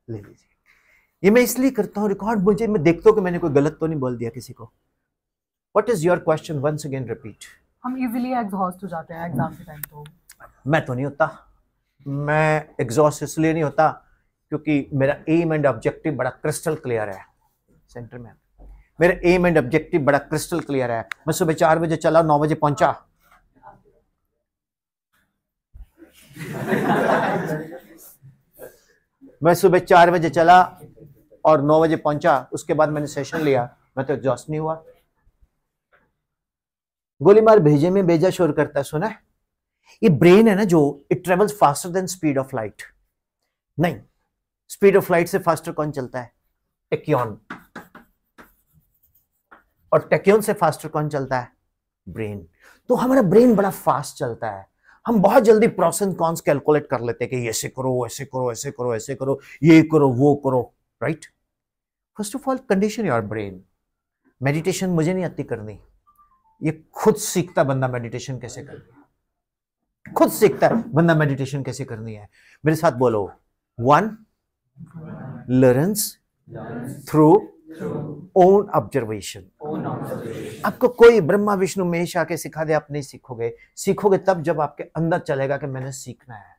ले लीजिए। ये मैं इसलिए करता हूं रिकॉर्ड, मुझे मैं देखता हूं कि मैंने कोई गलत तो नहीं बोल दिया किसी को। What is your question? Once again repeat. हम इजीली एग्जॉस्ट हो जाते हैं एग्जाम के टाइम। तो मैं तो नहीं होता, मैं एग्जॉस्ट इसलिए नहीं होता क्योंकि मेरा एम एंड ऑब्जेक्टिव बड़ा क्रिस्टल क्लियर है। सेंटर में मेरा एम एंड ऑब्जेक्टिव बड़ा क्रिस्टल क्लियर है। मैं सुबह 4 बजे चला, 9 बजे पहुंचा। मैं सुबह 4 बजे चला और 9 बजे पहुंचा, उसके बाद मैंने सेशन लिया, मैं तो एग्जॉस्ट नहीं हुआ। गोली मार भेजे में भेजा शोर करता है, सुना है? ये ब्रेन है ना जो, it travels faster than speed of light. नहीं, स्पीड ऑफ लाइट से फास्टर कौन चलता है? टेक्योन। और टेक्योन से फास्टर कौन चलता है? ब्रेन। तो हमारा ब्रेन बड़ा फास्ट चलता है। हम बहुत जल्दी प्रोस एंड कॉन्स कैलकुलेट कर लेते हैं कि ऐसे करो, ऐसे करो, ऐसे करो, ऐसे करो, ये करो, वो करो, right? First of all condition your brain. Meditation मुझे नहीं आती करनी, ये खुद सीखता बंदा मेडिटेशन कैसे करनी है। खुद सीखता है बंदा मेडिटेशन कैसे करनी है। मेरे साथ बोलो, one learns through own observation. आपको कोई ब्रह्मा विष्णु महेश आके सिखा दे, आप नहीं सीखोगे। सीखोगे तब जब आपके अंदर चलेगा कि मैंने सीखना है।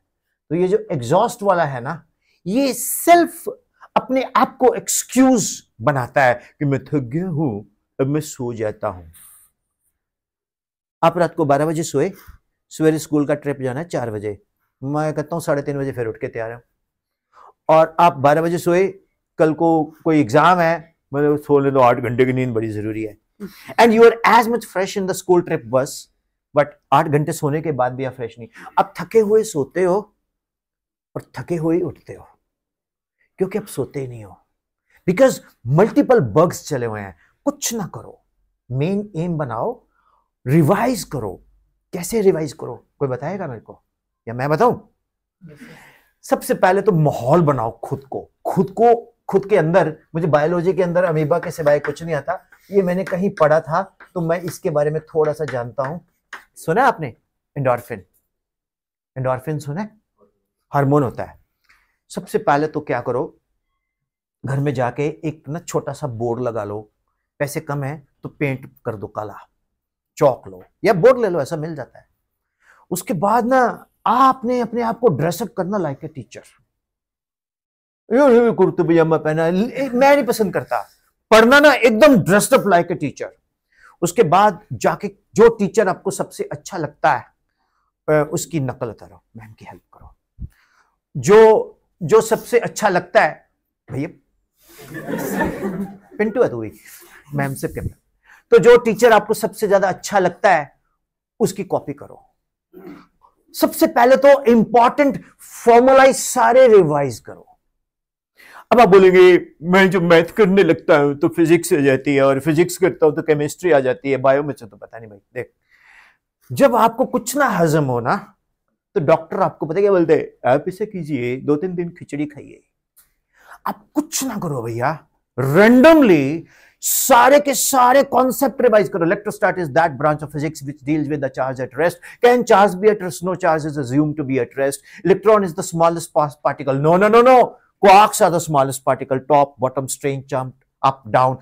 तो ये जो एग्जॉस्ट वाला है ना, ये सिर्फ अपने आप को एक्सक्यूज बनाता है कि मैं थक गया हूं, अब मैं सो जाता हूं। आप रात को 12 बजे सोए, सवेरे स्कूल का ट्रिप जाना है 4 बजे, मैं कहता हूं 3:30 बजे फिर उठ के तैयार हूं। और आप 12 बजे सोए, कल को कोई एग्जाम है, मतलब सोने दो, 8 घंटे की नींद बड़ी जरूरी है। And you are as much fresh in the school trip बस, बट 8 घंटे सोने के बाद भी आप फ्रेश नहीं। आप थके हुए सोते हो और थके हुए उठते हो, क्योंकि आप सोते ही नहीं हो। बिकॉज मल्टीपल बग्स चले हुए हैं। कुछ ना करो, मेन एम बनाओ, रिवाइज करो। कैसे रिवाइज करो, कोई बताएगा मेरे को या मैं बताऊं? सबसे पहले तो माहौल बनाओ खुद के अंदर। मुझे बायोलॉजी के अंदर अमीबा के सिवाय कुछ नहीं आता, ये मैंने कहीं पढ़ा था, तो मैं इसके बारे में थोड़ा सा जानता हूं। सुना आपने एंडोर्फिन? एंडोर्फिन सुना? हार्मोन होता है। सबसे पहले तो क्या करो, घर में जाके एक ना छोटा सा बोर्ड लगा लो। पैसे कम है तो पेंट कर दो काला, चौक लो या बोर्ड ले लो, ऐसा मिल जाता है। उसके बाद ना आपने अपने आप को ड्रेसअप करना लाइक ए टीचर। कुर्ता पजामा पहना, मैं नहीं पसंद करता। पढ़ना ना एकदम dressed up like a teacher. उसके बाद जाके जो टीचर आपको सबसे अच्छा लगता है उसकी नकल उतारो, मैम की हेल्प करो। जो सबसे अच्छा लगता है, भैया पिंटू है तो हुई मैम से क्या। तो जो टीचर आपको सबसे ज्यादा अच्छा लगता है उसकी कॉपी करो। सबसे पहले तो इंपॉर्टेंट फॉर्मुलाइज सारे रिवाइज करो। अब आप बोलेंगे मैं जो मैथ करने लगता हूं तो फिजिक्स आ जाती है, और फिजिक्स करता हूं तो केमिस्ट्री आ जाती है, बायो में से तो पता नहीं। भाई देख, जब आपको कुछ ना हजम हो ना, तो डॉक्टर आपको पता क्या बोलते हैं? आप इसे कीजिए, 2-3 दिन खिचड़ी खाइए। आप कुछ ना करो भैया, रैंडमली सारे के सारे कॉन्सेप्ट रिवाइज करो। Electrostatics is that branch of physics which deals with the charge at rest. Can charge be at rest? No charge is assumed to be at rest. Electron is the smallest particle. No. Quarks are the smallest particle. Top, bottom, strange, jump, up, down.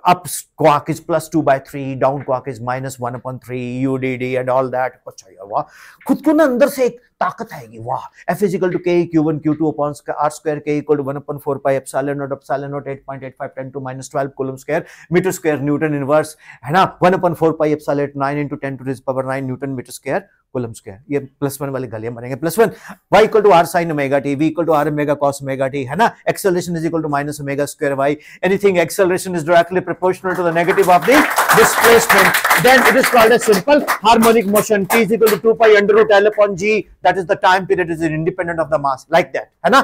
Up quark is +2/3, down quark is -1/3, UDD and all that. अच्छा यार वाह, खुद को ना अंदर से एक ताकत आएगी। वाह, F is equal to K Q1 Q2 upon R square, K equal to 1/4 pi epsilon naught 8.85 10 to -12 coulomb square meter square Newton inverse, है ना? 1/4 pi epsilon 9 into 10 to the power 9 Newton meter square coulomb square। ये +1 वाले गालियां मारेंगे। +1 y equal to R sin omega t, v equal to R omega cos omega t, है ना? Acceleration is equal to minus omega square y. Anything acceleration is directly proportional to the negative of the displacement, then it is called a simple harmonic motion. T is equal to 2 pi under root L upon g, that is the time period is independent of the mass, like that, है ना?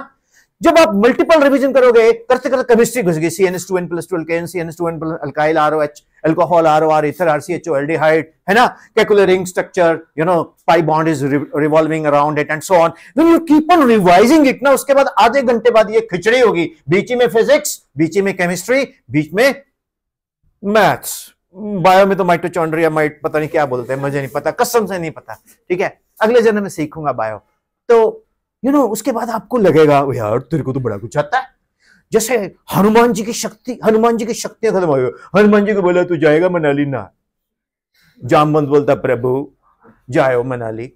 जब आप multiple revision करोगे, करते करते chemistry घुस गई। CnH2n + 12 KN, CnH2n + alkyl, ROH alcohol, ROR ether, RCHO aldehyde, है ना? Kekule ring structure, pi bond is revolving around it and so on. When you keep on revising it ना, उसके बाद आधे घंटे बाद ये खिचड़ी होगी। बीच में फिजिक्स, बीच में केमिस्ट्री, बीच में मैथ्स। बायो में तो माइटोचॉन्ड्रिया पता नहीं क्या बोलते हैं, मुझे नहीं पता, कसम से नहीं पता। ठीक है, अगले जन्म में सीखूंगा बायो। तो उसके बाद आपको लगेगा यार तेरे को तो बड़ा कुछ आता है। जैसे हनुमान जी की शक्तियां खत्म हो गई। हनुमान जी को बोला तू जाएगा मनाली ना, जामवंत बोलता प्रभु जाओ मनाली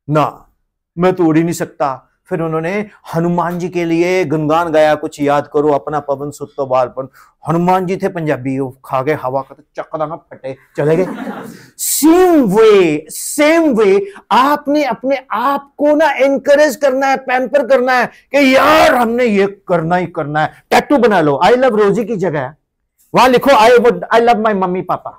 ना, मैं तो उड़ ही नहीं सकता। फिर उन्होंने हनुमान जी के लिए गुणगान गाया, कुछ याद करो अपना पवन सुत तो बालपन। हनुमान जी थे पंजाबी, वो खा गए हवा का तो चक्का फटे चले गए। सेम वे आपने अपने आप को ना एनकरेज करना है, पैम्पर करना है कि यार हमने ये करना ही करना है। टैटू बना लो, आई लव रोजी की जगह वहां लिखो I love my mummy papa,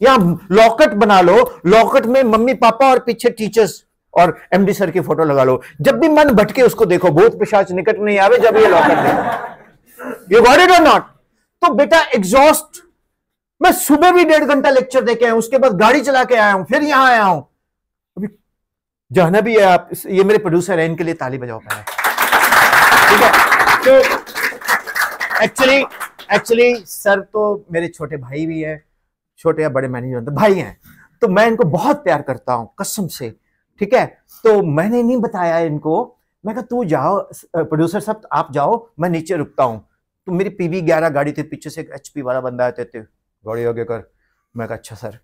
या लॉकेट बना लो, लॉकेट में मम्मी पापा और पीछे टीचर्स और एमडी सर की फोटो लगा लो। जब भी मन भटके उसको देखो, भूत पिशाच निकट नहीं आवे जब ये लॉकेट देखो। यू गॉट इट और नॉट? तो बेटा एग्जॉस्ट, मैं सुबह भी 1.5 घंटा लेक्चर देके आया हूं, उसके बाद गाड़ी चला के आया हूं, फिर यहां आया हूं, अभी जाना भी है। आप ये मेरे प्रोड्यूसर है, इनके लिए ताली बजाओ पहले, ठीक है? तो एक्चुअली सर तो मेरे छोटे भाई भी है, छोटे या बड़े मैनेजर भाई हैं, तो मैं इनको बहुत प्यार करता हूं कसम से, ठीक है? तो मैंने नहीं बताया इनको, मैं कहा तू जाओ प्रोड्यूसर साहब आप जाओ, मैं नीचे रुकता हूं। तो मेरी PV 11 गाड़ी थी, पीछे से एक HP वाला बंदा आते थे, गाड़ी आगे कर। मैं कहा अच्छा सर,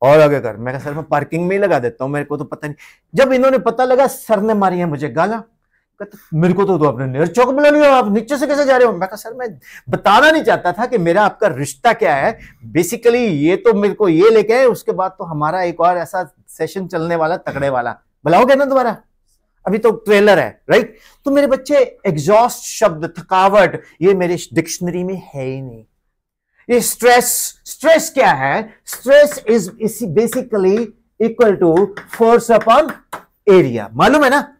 और आगे कर। मैं कहा सर मैं पार्किंग में ही लगा देता हूं, मेरे को तो पता नहीं। जब इन्होंने पता लगा, सर ने मारी है मुझे गाला, मेरे को तो आपने नेर चौक बुला लिया, आप नीचे से कैसे जा रहे हो? मैं कहा सर मैं बताना नहीं चाहता था कि मेरा आपका रिश्ता क्या है। बेसिकली ये तो मेरे को ये लेके आए, उसके बाद तो हमारा एक और ऐसा सेशन चलने वाला तगड़े वाला, बुलाओगे ना दोबारा? अभी तो ट्रेलर है, राइट? तो मेरे बच्चे एग्जॉस्ट शब्द, थकावट, ये मेरे डिक्शनरी में है ही नहीं। ये स्ट्रेस क्या है? Stress is basically equal to force upon area, मालूम है ना?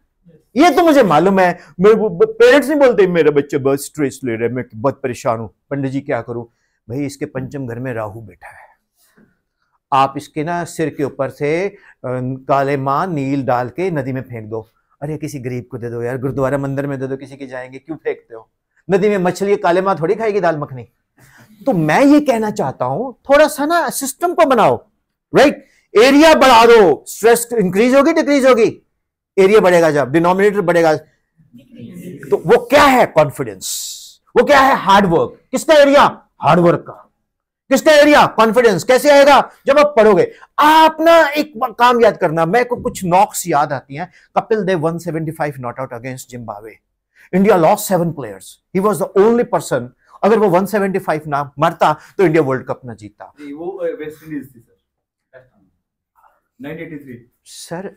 ये तो मुझे मालूम है। पेरेंट्स नहीं बोलते मेरा बच्चा बहुत स्ट्रेस ले रहा है, मैं बहुत परेशान हूं, पंडित जी क्या करूं? भाई इसके पंचम घर में राहु बैठा है, आप इसके ना सिर के ऊपर से काले मां नील डाल के नदी में फेंक दो। अरे किसी गरीब को दे दो यार, गुरुद्वारा मंदिर में दे दो, किसी के जाएंगे, क्यों फेंकते हो? नदी में मछली काले मां थोड़ी खाएगी दाल मखनी। तो मैं ये कहना चाहता हूं थोड़ा सा ना सिस्टम को बनाओ, राइट? एरिया बढ़ा दो, स्ट्रेस इंक्रीज होगी डिक्रीज होगी? एरिया बढ़ेगा, जब डिनोमिनेटर बढ़ेगा तो वो क्या है? कॉन्फिडेंस। वो क्या है? हार्डवर्क। किसका एरिया? हार्डवर्क का। किसका एरिया? कॉन्फिडेंस। कैसे आएगा? जब आप पढ़ोगे। आप ना एक काम याद करना, मेरे को कुछ नॉक्स याद आती हैं। Kapil Dev 175 not out against Zimbabwe, India lost 7 players, he was the only person, अगर वो 175 ना मरता तो इंडिया वर्ल्ड कप ना जीता। वो वेस्ट इंडीज थी सर, 1983 सर।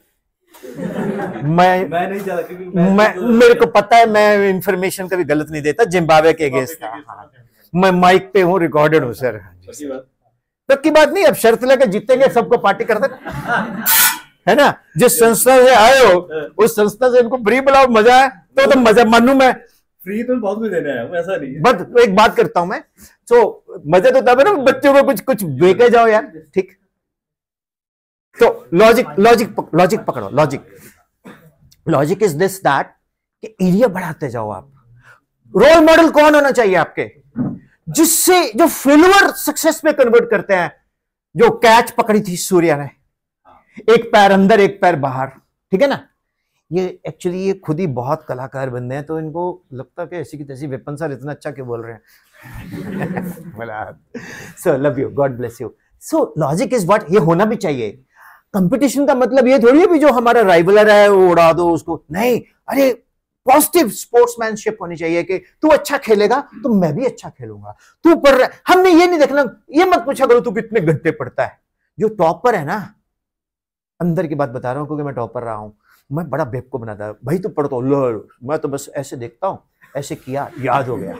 मैं नहीं जाता क्योंकि मेरे को पता है, मैं इंफॉर्मेशन कभी गलत नहीं देता। जिम्बाब्वे के अगेंस्ट था, मैं माइक पे हूँ, रिकॉर्डेड हूँ सर। पक्की बात नहीं, अब शर्त लेकर जीतेंगे, सबको पार्टी कर दें, है ना? जिस संस्था से आए हो उस संस्था से इनको फ्री बुलाओ, मजा है तो मजा मानू। मैं फ्री तो बहुत कुछ देना है, ऐसा नहीं है। बट एक बात करता हूं मैं, तो मजा तो तब है ना बच्चों को कुछ बेके जाओ यार, ठीक? तो लॉजिक पकड़ो। लॉजिक इज दिस दैट कि एरिया बढ़ाते जाओ आप। रोल मॉडल कौन होना चाहिए आपके? जिससे जो फेलियर सक्सेस में कन्वर्ट करते हैं। जो कैच पकड़ी थी सूर्या ने, एक पैर अंदर एक पैर बाहर, ठीक है ना? ये एक्चुअली ये खुद ही बहुत कलाकार बंदे हैं, तो इनको लगता है कि ऐसी की तैसी विपिन सर इतना अच्छा क्यों बोल रहे हैं। So love you, God bless you. So logic is what, ये होना भी चाहिए। कंपटीशन का मतलब ये थोड़ी है भी जो हमारा राइवलर है वो उड़ा दो उसको, नहीं। अरे पॉजिटिव स्पोर्ट्समैनशिप होनी चाहिए कि तू अच्छा खेलेगा तो मैं भी अच्छा खेलूंगा। तू पढ़ रहा है, हमने ये नहीं देखना, ये मत पूछा करो तू कितने घंटे पढ़ता है। जो टॉपर है ना, अंदर की बात बता रहा हूं क्योंकि मैं टॉपर रहा हूं, मैं बड़ा बेवकूफ बनाता है। भाई तू पढ़ता लो, मैं तो बस ऐसे देखता हूं, ऐसे किया याद हो गया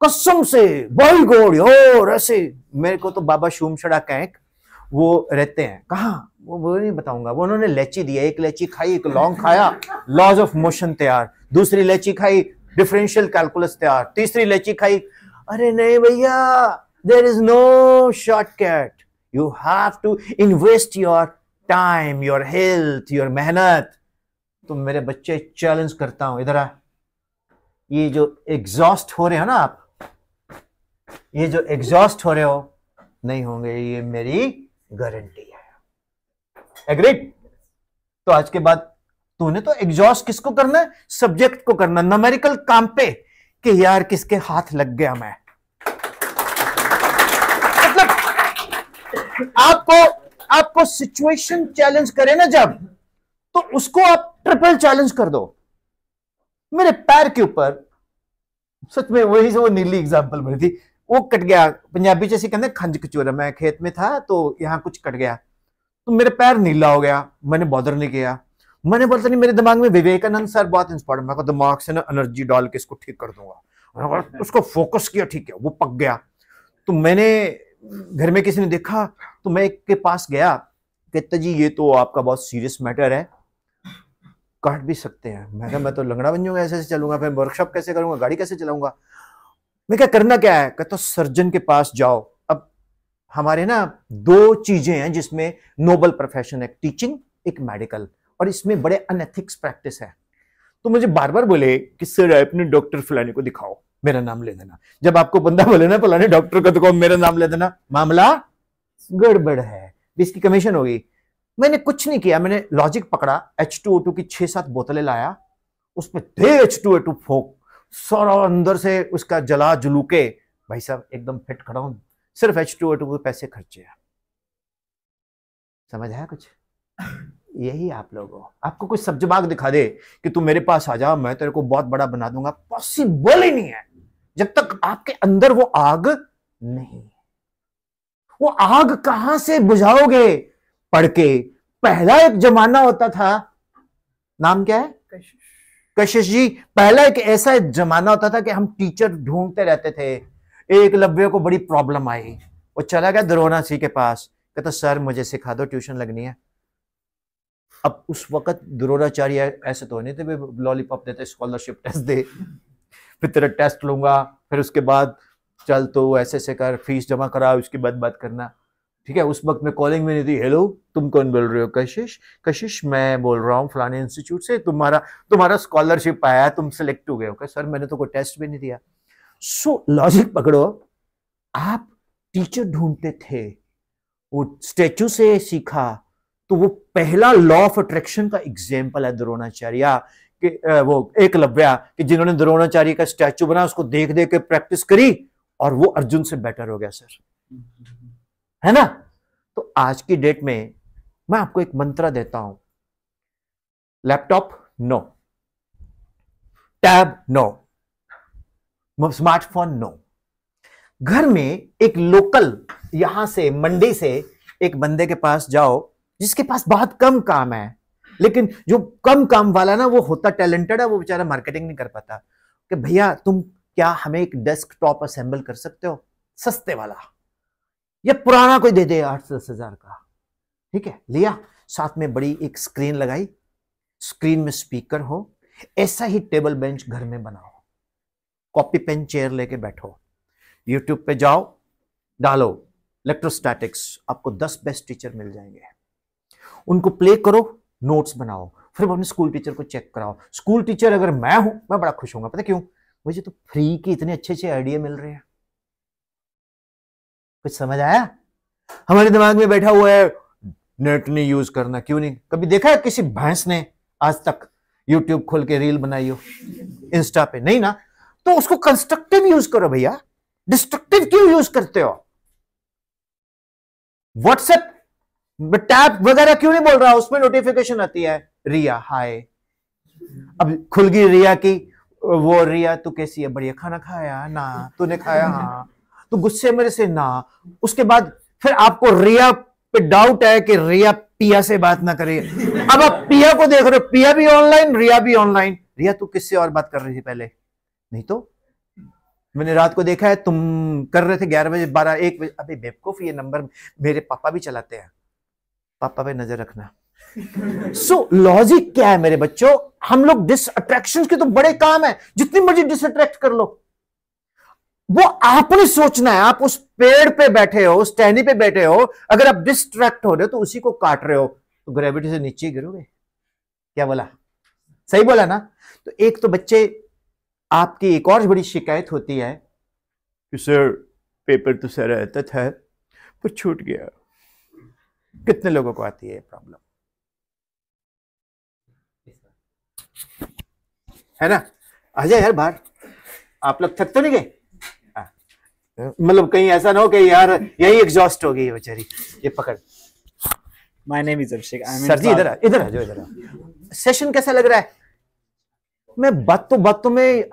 कसम से, बाई गॉड यार ऐसे। मेरे को तो बाबा शूमछड़ा कैंक वो रहते हैं कहाँ, वो नहीं बताऊंगा। वो उन्होंने लेची दिया, एक लेची खाई, एक लौंग खाया, लॉज ऑफ मोशन तैयार। दूसरी लेची खाई, डिफरेंशियल कैलकुलस तैयार। तीसरी लेची खाई, अरे नहीं भैया, there is no shortcut, you have to invest your time, your health, your मेहनत। तो मेरे बच्चे चैलेंज करता हूं, इधर आ। ये जो एग्जॉस्ट हो रहे हो ना आप, ये जो एग्जॉस्ट हो रहे हो नहीं होंगे, ये मेरी गारंटी है। एग्रीड? तो आज के बाद तूने तो एग्जॉस्ट किसको करना है? सब्जेक्ट को करना, न्यूमेरिकल काम पे कि यार किसके हाथ लग गया मैं। मतलब आपको सिचुएशन चैलेंज करे ना जब, तो उसको आप ट्रिपल चैलेंज कर दो। मेरे पैर के ऊपर सच में वही से वो नीली एग्जांपल बनी थी, वो कट गया। पंजाबी जैसे कहते हैं खंज कचोरा, मैं खेत में था तो यहां कुछ कट गया तो मेरे पैर नीला हो गया। मैंने बॉदर नहीं किया, मैंने बोलता नहीं, मेरे दिमाग में विवेकानंद सर बहुत इंस्पायर, मैं दिमाग से ना एनर्जी डाल के इसको ठीक कर दूंगा। उसको फोकस किया, ठीक है, वो पक गया। तो मैंने घर में किसी ने देखा तो मैं एक के पास गया, कहता जी ये तो आपका बहुत सीरियस मैटर है, काट भी सकते हैं। मैं कहा मैं तो लंगड़ा बन जाऊंगा, ऐसे चलूंगा, फिर वर्कशॉप कैसे करूंगा, गाड़ी कैसे चलाऊंगा। मैं क्या करना क्या है? कहता सर्जन के पास जाओ। अब हमारे ना दो चीजें हैं जिसमें नोबल प्रोफेशन है, टीचिंग, एक मेडिकल, और इसमें बड़े अनएथिक्स प्रैक्टिस है। तो मुझे बार बार बोले कि सर अपने डॉक्टर फलाने को दिखाओ, मेरा नाम ले देना। जब आपको बंदा बोले ना फलाने डॉक्टर को दिखाओ, मेरा नाम ले देना, मामला गड़बड़ है, इसकी कमीशन होगी। मैंने कुछ नहीं किया, मैंने लॉजिक पकड़ा, H2O2 की 6-7 बोतलें लाया, उसमें थे H2O2 फोक, सारा अंदर से उसका जला जुलूके, भाई साहब एकदम फिट खड़ा हूं, सिर्फ H2O2 के पैसे खर्चे हैं। समझ आया कुछ? यही आप लोगों, आपको कोई सब्जबाग दिखा दे कि तू मेरे पास आ जा, मैं तेरे को बहुत बड़ा बना दूंगा, पॉसिबल ही नहीं है जब तक आपके अंदर वो आग नहीं। वो आग कहां से बुझाओगे? पढ़ के। पहला एक जमाना होता था, नाम क्या है? कशिश जी। पहला एक ऐसा जमाना होता था कि हम टीचर ढूंढते रहते थे। एकलव्य को बड़ी प्रॉब्लम आई, वो चला गया द्रोणा जी के पास, कहता सर मुझे सिखा दो, ट्यूशन लगनी है। अब उस वक्त द्रोणाचार्य ऐसे तो नहीं थे लॉलीपॉप देते, स्कॉलरशिप टेस्ट दे, फिर तेरा टेस्ट लूंगा, फिर उसके बाद चल तो ऐसे कर, फीस जमा करा, उसके बाद बात करना। ठीक है, उस वक्त में कॉलिंग में नहीं थी, हेलो तुम कौन बोल रहे हो? कशिश। कशिश मैं बोल रहा हूँ फलाने इंस्टीट्यूट से, तुम्हारा स्कॉलरशिप आया, तुम सेलेक्ट हो गए हो। सर मैंने तो कोई टेस्ट भी नहीं दिया। सो लॉजिक पकड़ो, आप टीचर ढूंढते थे, वो स्टैचू से सीखा, तो वो पहला लॉ ऑफ अट्रैक्शन का एग्जाम्पल है द्रोणाचार्य कि वो एकलव्य, कि जिन्होंने द्रोणाचार्य का स्टैचू बना, उसको देख देख के प्रैक्टिस करी और वो अर्जुन से बेटर हो गया सर, है ना? तो आज की डेट में मैं आपको एक मंत्र देता हूं, laptop no, tab no, smartphone no. घर में एक लोकल, यहां से मंडी से एक बंदे के पास जाओ जिसके पास बहुत कम काम है, लेकिन जो कम काम वाला ना वो होता टैलेंटेड है, वो बेचारा मार्केटिंग नहीं कर पाता, कि भैया तुम क्या हमें एक डेस्कटॉप असेंबल कर सकते हो, सस्ते वाला, या पुराना कोई दे दे 8-10 हजार का। ठीक है, लिया, साथ में बड़ी एक स्क्रीन लगाई, स्क्रीन में स्पीकर हो, ऐसा ही टेबल बेंच घर में बनाओ, कॉपी पेन चेयर लेके बैठो, यूट्यूब पे जाओ, डालो इलेक्ट्रोस्टैटिक्स, आपको 10 बेस्ट टीचर मिल जाएंगे, उनको प्ले करो, नोट्स बनाओ, फिर अपने स्कूल टीचर को चेक कराओ। स्कूल टीचर अगर मैं हूं, मैं बड़ा खुश होऊंगा, पता क्यों? मुझे तो फ्री के इतने अच्छे अच्छे आइडिया मिल रहे हैं। कुछ समझ आया? हमारे दिमाग में बैठा हुआ है नेट नहीं यूज करना, क्यों नहीं? कभी देखा है किसी भैंस ने आज तक यूट्यूब खोल के रील बनाई हो इंस्टा पे? नहीं ना। तो उसको कंस्ट्रक्टिव यूज करो भैया, डिस्ट्रक्टिव क्यों यूज करते हो? व्हाट्सएप टैब वगैरह क्यों नहीं बोल रहा? उसमें नोटिफिकेशन आती है, रिया हाय, अब खुल गई रिया की, वो रिया तू कैसी है? बढ़िया, खाना खाया ना? तूने खाया? हाँ। तो गुस्से मेरे से ना। उसके बाद फिर आपको रिया पे डाउट है कि रिया पिया से बात ना करे, अब आप पिया को देख रहे हो, पिया भी ऑनलाइन, रिया भी ऑनलाइन। रिया तू किससे और बात कर रही थी पहले? नहीं तो मैंने रात को देखा है तुम कर रहे थे 11 बजे, 12-1 बजे। अबे बेवकूफ, ये नंबर मेरे पापा भी चलाते हैं, पापा पे नजर रखना। सो लॉजिक क्या है मेरे बच्चों? हम लोग डिस अट्रैक्शन के तो बड़े काम है, जितनी मर्जी डिस अट्रैक्ट कर लो, वो आपने सोचना है। आप उस पेड़ पे बैठे हो, उस टहनी पे बैठे हो, अगर आप डिस्ट्रैक्ट हो रहे हो तो उसी को काट रहे हो, तो ग्रेविटी से नीचे गिरोगे। क्या बोला? सही बोला ना? तो एक तो बच्चे, आपकी एक और बड़ी शिकायत होती है कि सर पेपर तो सर आता था पर छूट गया। कितने लोगों को आती है प्रॉब्लम? है ना? आ जाए यार बाहर, आप लोग थक तो नहीं गए? मतलब कहीं ऐसा ना हो कि यार यही एग्जॉस्ट हो गई बेचारी। ये पकड़। My name is Abhishek. I'm in sir ji इधर इधर आ जाओ, इधर आ। सेशन कैसा लग रहा है? मैं बातों में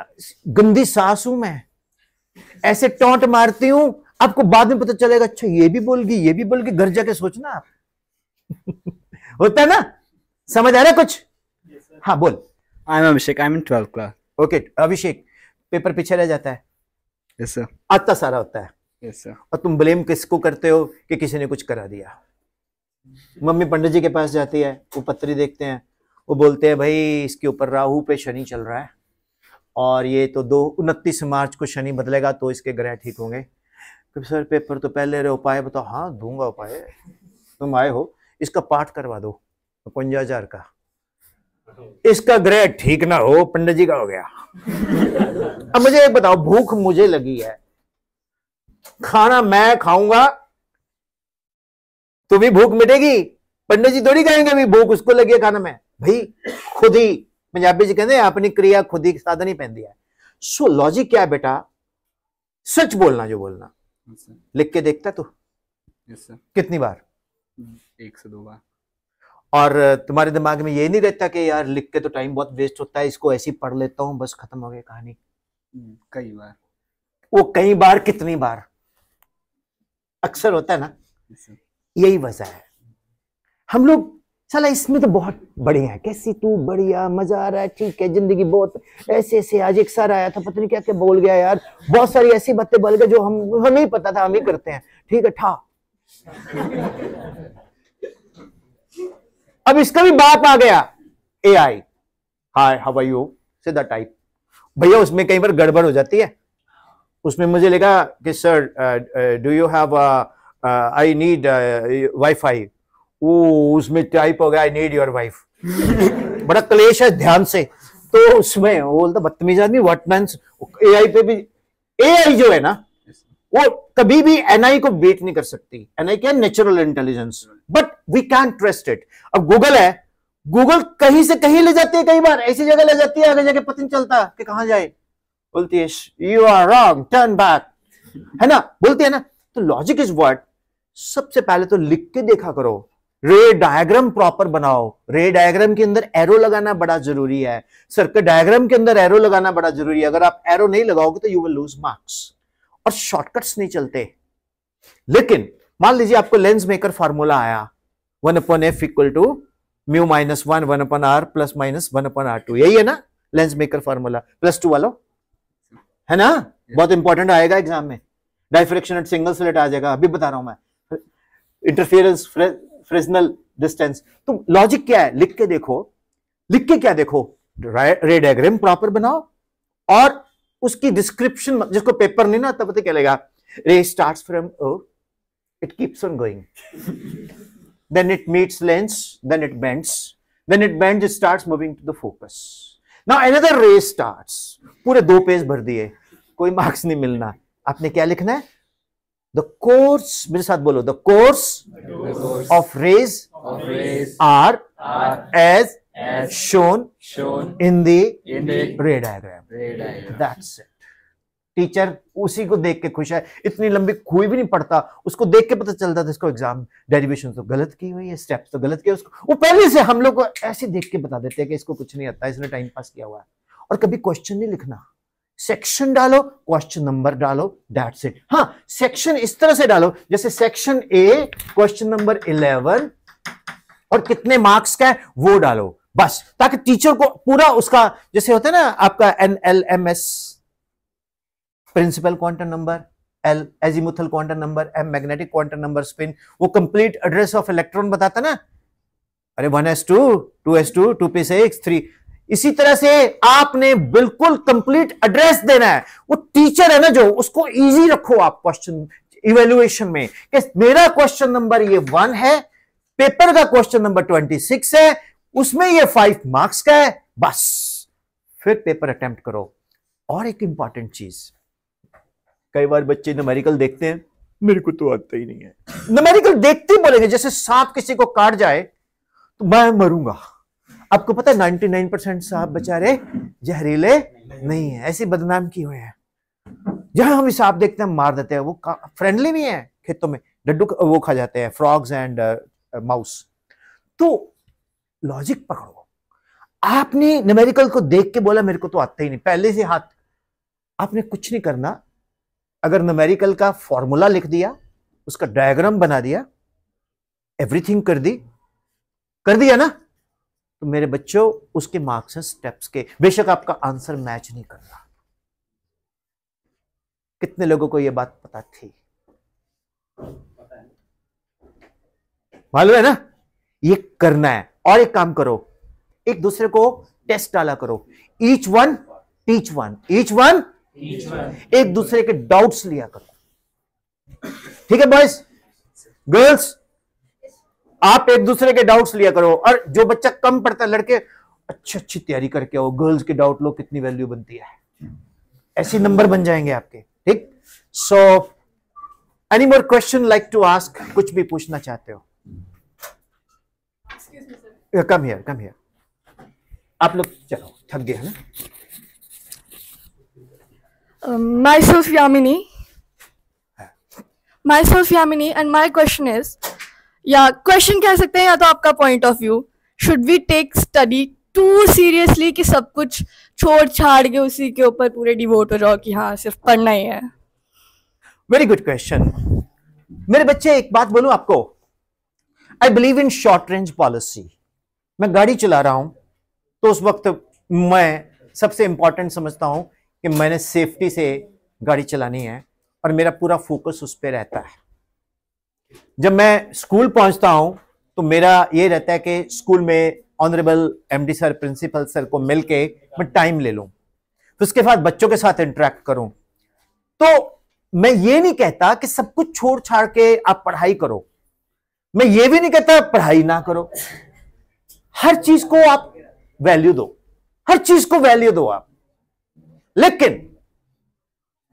गंदी सांस हूं, मैं ऐसे टोंट मारती हूं, आपको बाद में पता चलेगा अच्छा ये भी बोल गई, ये भी बोल गई, घर जाके सोचना आप। होता है ना? समझ आ रहा है कुछ? हाँ बोल। I'm Abhishek. I'm in 12th class. Okay Abhishek, paper पीछे रह जाता है, Yes sir. आता सारा होता है, Yes sir. और तुम ब्लेम किसको करते हो कि किसी ने कुछ करा दिया। मम्मी पंडित जी के पास जाती है, वो पत्री देखते हैं, वो बोलते हैं भाई इसके ऊपर राहु पे शनि चल रहा है और ये तो 29 मार्च को शनि बदलेगा तो इसके ग्रह ठीक होंगे। तो सर पेपर तो पहले रहे, उपाय बताओ। हाँ दूंगा उपाय, तुम आए हो, इसका पाठ करवा दो 55,000 का, इसका ग्रह ठीक ना हो पंडित जी का हो गया। अब मुझे एक बताओ, भूख मुझे लगी है, खाना मैं खाऊंगा तो भी भूख मिटेगी? पंडित जी थोड़ी कहेंगे अभी भूख उसको लगी है खाना में। भाई खुद ही, पंजाबी जी कहते हैं अपनी क्रिया खुद ही साधन ही पहन दिया। सो लॉजिक क्या है बेटा? सच बोलना, जो बोलना। Yes sir. लिख के देखता तू Yes sir. कितनी बार? 1 से 2 बार. और तुम्हारे दिमाग में ये नहीं रहता कि यार लिख के तो टाइम बहुत वेस्ट होता है, इसको ऐसे ही पढ़ लेता हूं बस खत्म हो गई कहानी? कई बार. वो कई बार कितनी बार? अक्सर होता है ना। Yes sir. यही वजह है हम लोग साला इसमें तो बहुत बढ़िया है, कैसी तू बढ़िया, मजा आ रहा है, ठीक है, जिंदगी बहुत ऐसे ऐसे। आज एक सर आया था, पता नहीं क्या क्या बोल गया यार, बहुत सारी ऐसी बातें बोल गए जो हमें ही पता था, हम ही करते हैं, ठीक है ठा। अब इसका भी बाप आ गया AI, hi how are you, सीधा टाइप। भैया उसमें कई बार गड़बड़ हो जाती है, उसमें मुझे लगा कि sir do you have I need wifi, उसमें टाइप हो गया आई नीड योर वाइफ। बड़ा क्लेश है, ध्यान से। तो उसमें वो बोलता बदतमीज आदमी, व्हाट मींस। AI पे भी, AI जो है ना वो कभी भी NI को बीट नहीं कर सकती। NI क्या? Natural intelligence, but we can trust it. अब गूगल है, गूगल कहीं से कहीं ले जाती है, कई बार ऐसी जगह ले जाती है आगे जाके पता नहीं चलता कि कहां जाए। बोलती है you are wrong, turn back, है ना, बोलती है ना। तो लॉजिक इज व्हाट? सबसे पहले तो लिख के देखा करो, रे डायग्राम प्रॉपर बनाओ। रे डायग्राम के अंदर एरो लगाना बड़ा जरूरी है, सर्किट डायग्राम के अंदर एरो लगाना बड़ा जरूरी है। अगर आप एरो नहीं लगाओगे तो यू विल लूज मार्क्स, और शॉर्टकट्स नहीं चलते। लेकिन मान लीजिए आपको लेंस मेकर फार्मूला आया 1/f equal to mu minus 1 1/r plus minus 1/r2, यही है ना लेंस मेकर फार्मूला? +2 वाला है ना, बहुत इंपॉर्टेंट आएगा एग्जाम में। डाइफ्रैक्शन एट सिंगल स्लिट आ जाएगा, अभी बता रहा हूं मैं। Interference, Fresnel distance. तो लॉजिक क्या है? लिख के देखो। लिख के क्या देखो? रे डायग्राम प्रॉपर बनाओ और उसकी डिस्क्रिप्शन, जिसको पेपर नहीं ना आता पता क्या लगेगा, ray starts from O, it keeps on going, then it meets lens, then it bends, it starts moving to the focus. Now another ray starts. पूरे 2 पेज भर दिए, कोई मार्क्स नहीं मिलना। आपने क्या लिखना है? The course, मेरे साथ बोलो, the course of rays are as shown in the ray diagram. That's it. Teacher उसी को देख के खुश है, इतनी लंबी कोई भी नहीं पढ़ता, उसको देख के पता चलता था इसको एग्जाम डेरिवेशन तो गलत की हुई है, स्टेप्स तो गलत किया। उसको वो पहले से हम लोग को ऐसे देख के बता देते हैं कि इसको कुछ नहीं आता, इसने टाइम पास किया हुआ है। और कभी क्वेश्चन नहीं लिखना, सेक्शन डालो, क्वेश्चन नंबर डालो, दैट्स इट। हाँ, सेक्शन इस तरह से डालो जैसे सेक्शन A क्वेश्चन नंबर 11 और कितने मार्क्स का है वो डालो बस, ताकि टीचर को पूरा उसका, जैसे होता है ना आपका NLMS, principal quantum number, L azimuthal quantum number, M magnetic quantum number, spin, वो कंप्लीट एड्रेस ऑफ इलेक्ट्रॉन बताता ना। अरे 1s2 2s2 2p6 3, इसी तरह से आपने बिल्कुल कंप्लीट एड्रेस देना है। वो टीचर है ना जो, उसको इजी रखो आप क्वेश्चन इवेल्युएशन में, कि मेरा क्वेश्चन नंबर ये 1 है, पेपर का क्वेश्चन नंबर 26 है, उसमें ये 5 मार्क्स का है, बस फिर पेपर अटेम्प्ट करो। और एक इंपॉर्टेंट चीज, कई बार बच्चे न्यूमेरिकल देखते हैं, मेरे को तो आता ही नहीं है। न्यूमेरिकल देखते ही बोलेंगे जैसे सांप किसी को काट जाए तो मैं मरूंगा, आपको पता है 99% साहब बेचारे जहरीले नहीं है, ऐसी बदनाम किए हुए हैं। जहां हम सांप देखते हैं मार देते हैं, वो फ्रेंडली भी हैं, खेतों में डड्डू वो खा जाते हैं, फ्रॉग्स एंड माउस। तो लॉजिक पकड़ो। आपने न्यूमेरिकल को देख के बोला मेरे को तो आता ही नहीं, पहले से हाथ, आपने कुछ नहीं करना। अगर न्यूमेरिकल का फॉर्मूला लिख दिया, उसका डायग्राम बना दिया, एवरीथिंग कर दिया ना, तो मेरे बच्चों उसके मार्क्स हैं स्टेप्स के। बेशक आपका आंसर मैच नहीं कर रहा। कितने लोगों को यह बात पता थी? मालूम है ना? ये करना है। और एक काम करो, एक दूसरे को टेस्ट डाला करो। ईच वन टीच वन, एक दूसरे के डाउट्स लिया करो। ठीक है बॉयज गर्ल्स, आप एक दूसरे के डाउट्स लिया करो। और जो बच्चा कम पढ़ता है, लड़के अच्छी तैयारी करके आओ, गर्ल्स के डाउट लो, कितनी वैल्यू बनती है, ऐसे नंबर बन जाएंगे आपके। ठीक। So any more question like to ask? कुछ भी पूछना चाहते हो? Come here. आप लोग चलो, थक गए है ना? Myself Yamini, and my question is, या क्वेश्चन कह सकते हैं या तो आपका point of view, should we take study too seriously कि सब कुछ छोड़ छाड़ के उसी के ऊपर पूरे डिवोट हो जाओ कि हाँ सिर्फ पढ़ना ही है? Very good question. मेरे बच्चे एक बात बोलूं आपको, I believe in short range policy. मैं गाड़ी चला रहा हूं तो उस वक्त मैं सबसे इंपॉर्टेंट समझता हूं कि मैंने सेफ्टी से गाड़ी चलानी है और मेरा पूरा फोकस उस पर रहता है। जब मैं स्कूल पहुंचता हूं तो मेरा ये रहता है कि स्कूल में honourable MD sir, principal sir को मिलके मैं टाइम ले लूं, फिर उसके बाद बच्चों के साथ इंटरेक्ट करूं। तो मैं ये नहीं कहता कि सब कुछ छोड़ छाड़ के आप पढ़ाई करो, मैं ये भी नहीं कहता पढ़ाई ना करो। हर चीज को आप वैल्यू दो, हर चीज को वैल्यू दो आप। लेकिन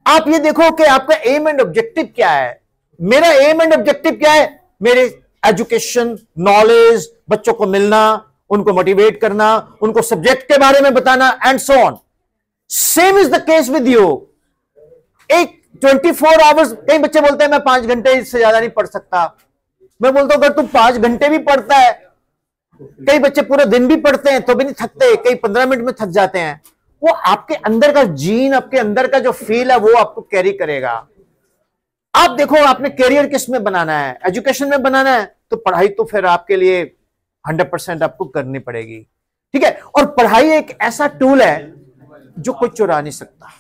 आप ये देखो कि आपका एम एंड ऑब्जेक्टिव क्या है। मेरा एम एंड ऑब्जेक्टिव क्या है? मेरे एजुकेशन, नॉलेज, बच्चों को मिलना, उनको मोटिवेट करना, उनको सब्जेक्ट के बारे में बताना and so on. Same is the case with you. एक 24 आवर्स, कई बच्चे बोलते हैं मैं 5 घंटे इससे ज्यादा नहीं पढ़ सकता। मैं बोलता हूं अगर तुम 5 घंटे भी पढ़ता है, कई बच्चे पूरा दिन भी पढ़ते हैं तो भी नहीं थकते, कई 15 मिनट में थक जाते हैं। वो आपके अंदर का जीन, आपके अंदर का जो फील है वो आपको कैरी करेगा। आप देखो आपने करियर किस में बनाना है, एजुकेशन में बनाना है, तो पढ़ाई तो फिर आपके लिए 100% आपको करनी पड़ेगी। ठीक है। और पढ़ाई एक ऐसा टूल है जो कोई चुरा नहीं सकता।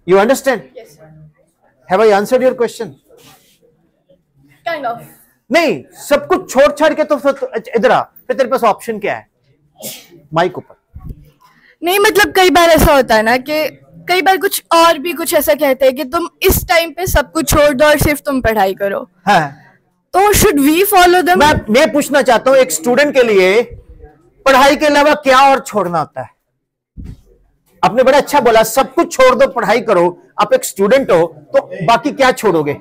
You understand? Have I answered your question? Kind of. नहीं, सब कुछ छोड़ छाड़ के तो फिर इधर आ, फिर तेरे पास ऑप्शन क्या है? माइक ऊपर। नहीं मतलब कई बार ऐसा होता है ना कि कई बार कुछ और भी कुछ ऐसा कहते हैं कि तुम इस टाइम पे सब कुछ छोड़ दो और सिर्फ तुम पढ़ाई करो। हाँ। तो शुड वी फॉलो देम? मैं पूछना चाहता हूं एक स्टूडेंट के लिए पढ़ाई के अलावा क्या और छोड़ना होता है? आपने बड़ा अच्छा बोला, सब कुछ छोड़ दो पढ़ाई करो। आप एक स्टूडेंट हो तो बाकी क्या छोड़ोगे?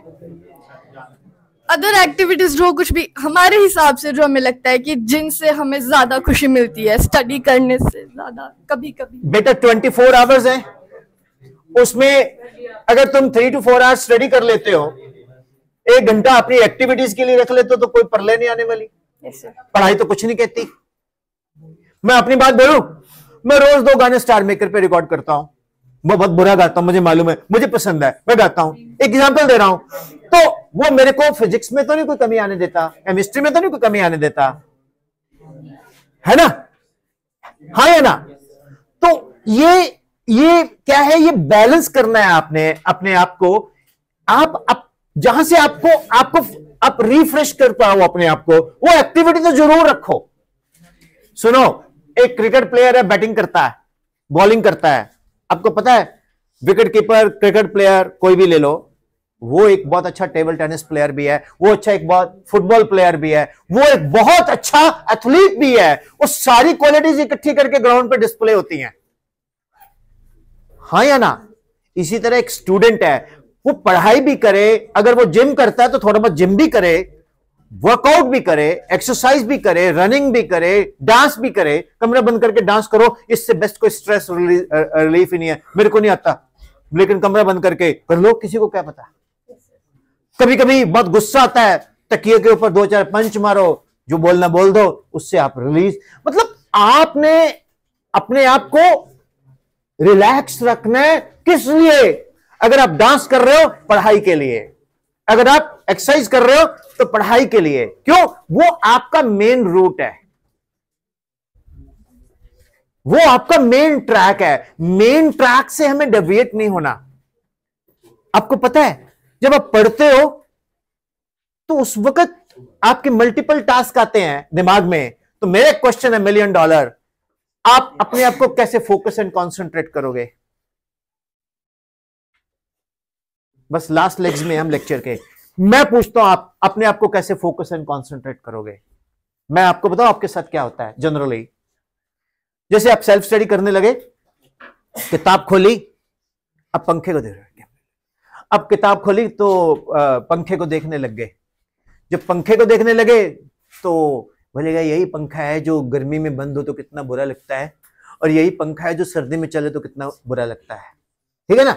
अदर एक्टिविटीज जो कुछ भी हमारे हिसाब से जो हमें लगता है कि जिनसे हमें ज्यादा खुशी मिलती है स्टडी करने से ज्यादा। कभी कभी बेटा 24 आवर्स है, उसमें अगर तुम 3 to 4 आवर्स स्टडी कर लेते हो, 1 घंटा अपनी एक्टिविटीज के लिए रख लेते हो, तो कोई परले नहीं आने वाली। पढ़ाई तो कुछ नहीं कहती। मैं अपनी बात बोलूं, मैं रोज 2 गाने स्टार मेकर पे रिकॉर्ड करता हूं। मैं बहुत बुरा गाता हूं, मुझे मालूम है, मुझे पसंद है, मैं गाता हूं। एक एग्जांपल दे रहा हूं, तो वो मेरे को फिजिक्स में तो नहीं कोई कमी आने देता, केमिस्ट्री में तो नहीं कोई कमी आने देता, है ना? हाँ या ना? तो ये क्या है? ये बैलेंस करना है आपने अपने आप को। आप जहां से आप रिफ्रेश कर पाओ अपने आप को, वो एक्टिविटी तो जरूर रखो। सुनो, एक क्रिकेट प्लेयर है, बैटिंग करता है, बॉलिंग करता है। आपको पता है विकेट कीपर, क्रिकेट प्लेयर कोई भी ले लो, वो एक बहुत अच्छा टेबल टेनिस प्लेयर भी है, वो अच्छा एक बहुत फुटबॉल प्लेयर भी है, वो एक बहुत अच्छा एथलीट भी है। वो सारी क्वालिटीज इकट्ठी करके ग्राउंड पे डिस्प्ले होती हैं। हाँ या ना? इसी तरह एक स्टूडेंट है, वो पढ़ाई भी करे, अगर वो जिम करता है तो थोड़ा बहुत जिम भी करे, वर्कआउट भी करे, एक्सरसाइज भी करे, रनिंग भी करे, डांस भी करे। कमरा बंद करके डांस करो, इससे बेस्ट कोई स्ट्रेस रिलीफ ही नहीं है। मेरे को नहीं आता, लेकिन कमरा बंद करके कर लो, किसी को क्या पता। कभी कभी बहुत गुस्सा आता है, तकिए के ऊपर 2-4 पंच मारो, जो बोलना बोल दो, उससे आप रिलीज। मतलब आपने अपने आप को रिलैक्स रखना है। किस लिए? अगर आप डांस कर रहे हो, पढ़ाई के लिए। अगर आप एक्सरसाइज कर रहे हो तो पढ़ाई के लिए। क्यों? वो आपका मेन रूट है, वो आपका मेन ट्रैक है। मेन ट्रैक से हमें डेविएट नहीं होना। आपको पता है, जब आप पढ़ते हो तो उस वक्त आपके मल्टीपल टास्क आते हैं दिमाग में। तो मेरा क्वेश्चन है $1 मिलियन, आप अपने आप को कैसे फोकस एंड कॉन्सेंट्रेट करोगे? बस लास्ट लेग्स में हम लेक्चर के, मैं पूछता हूं आप अपने आप को कैसे फोकस एंड कॉन्सेंट्रेट करोगे? मैं आपको बताऊं आपके साथ क्या होता है जनरली। जैसे आप सेल्फ स्टडी करने लगे, किताब खोली, अब पंखे को देख रहे हो, अब किताब खोली तो पंखे को देखने लग गए। जब पंखे को देखने लगे तो बोलेगा यही पंखा है जो गर्मी में बंद हो तो कितना बुरा लगता है, और यही पंखा है जो सर्दी में चले तो कितना बुरा लगता है। ठीक है ना?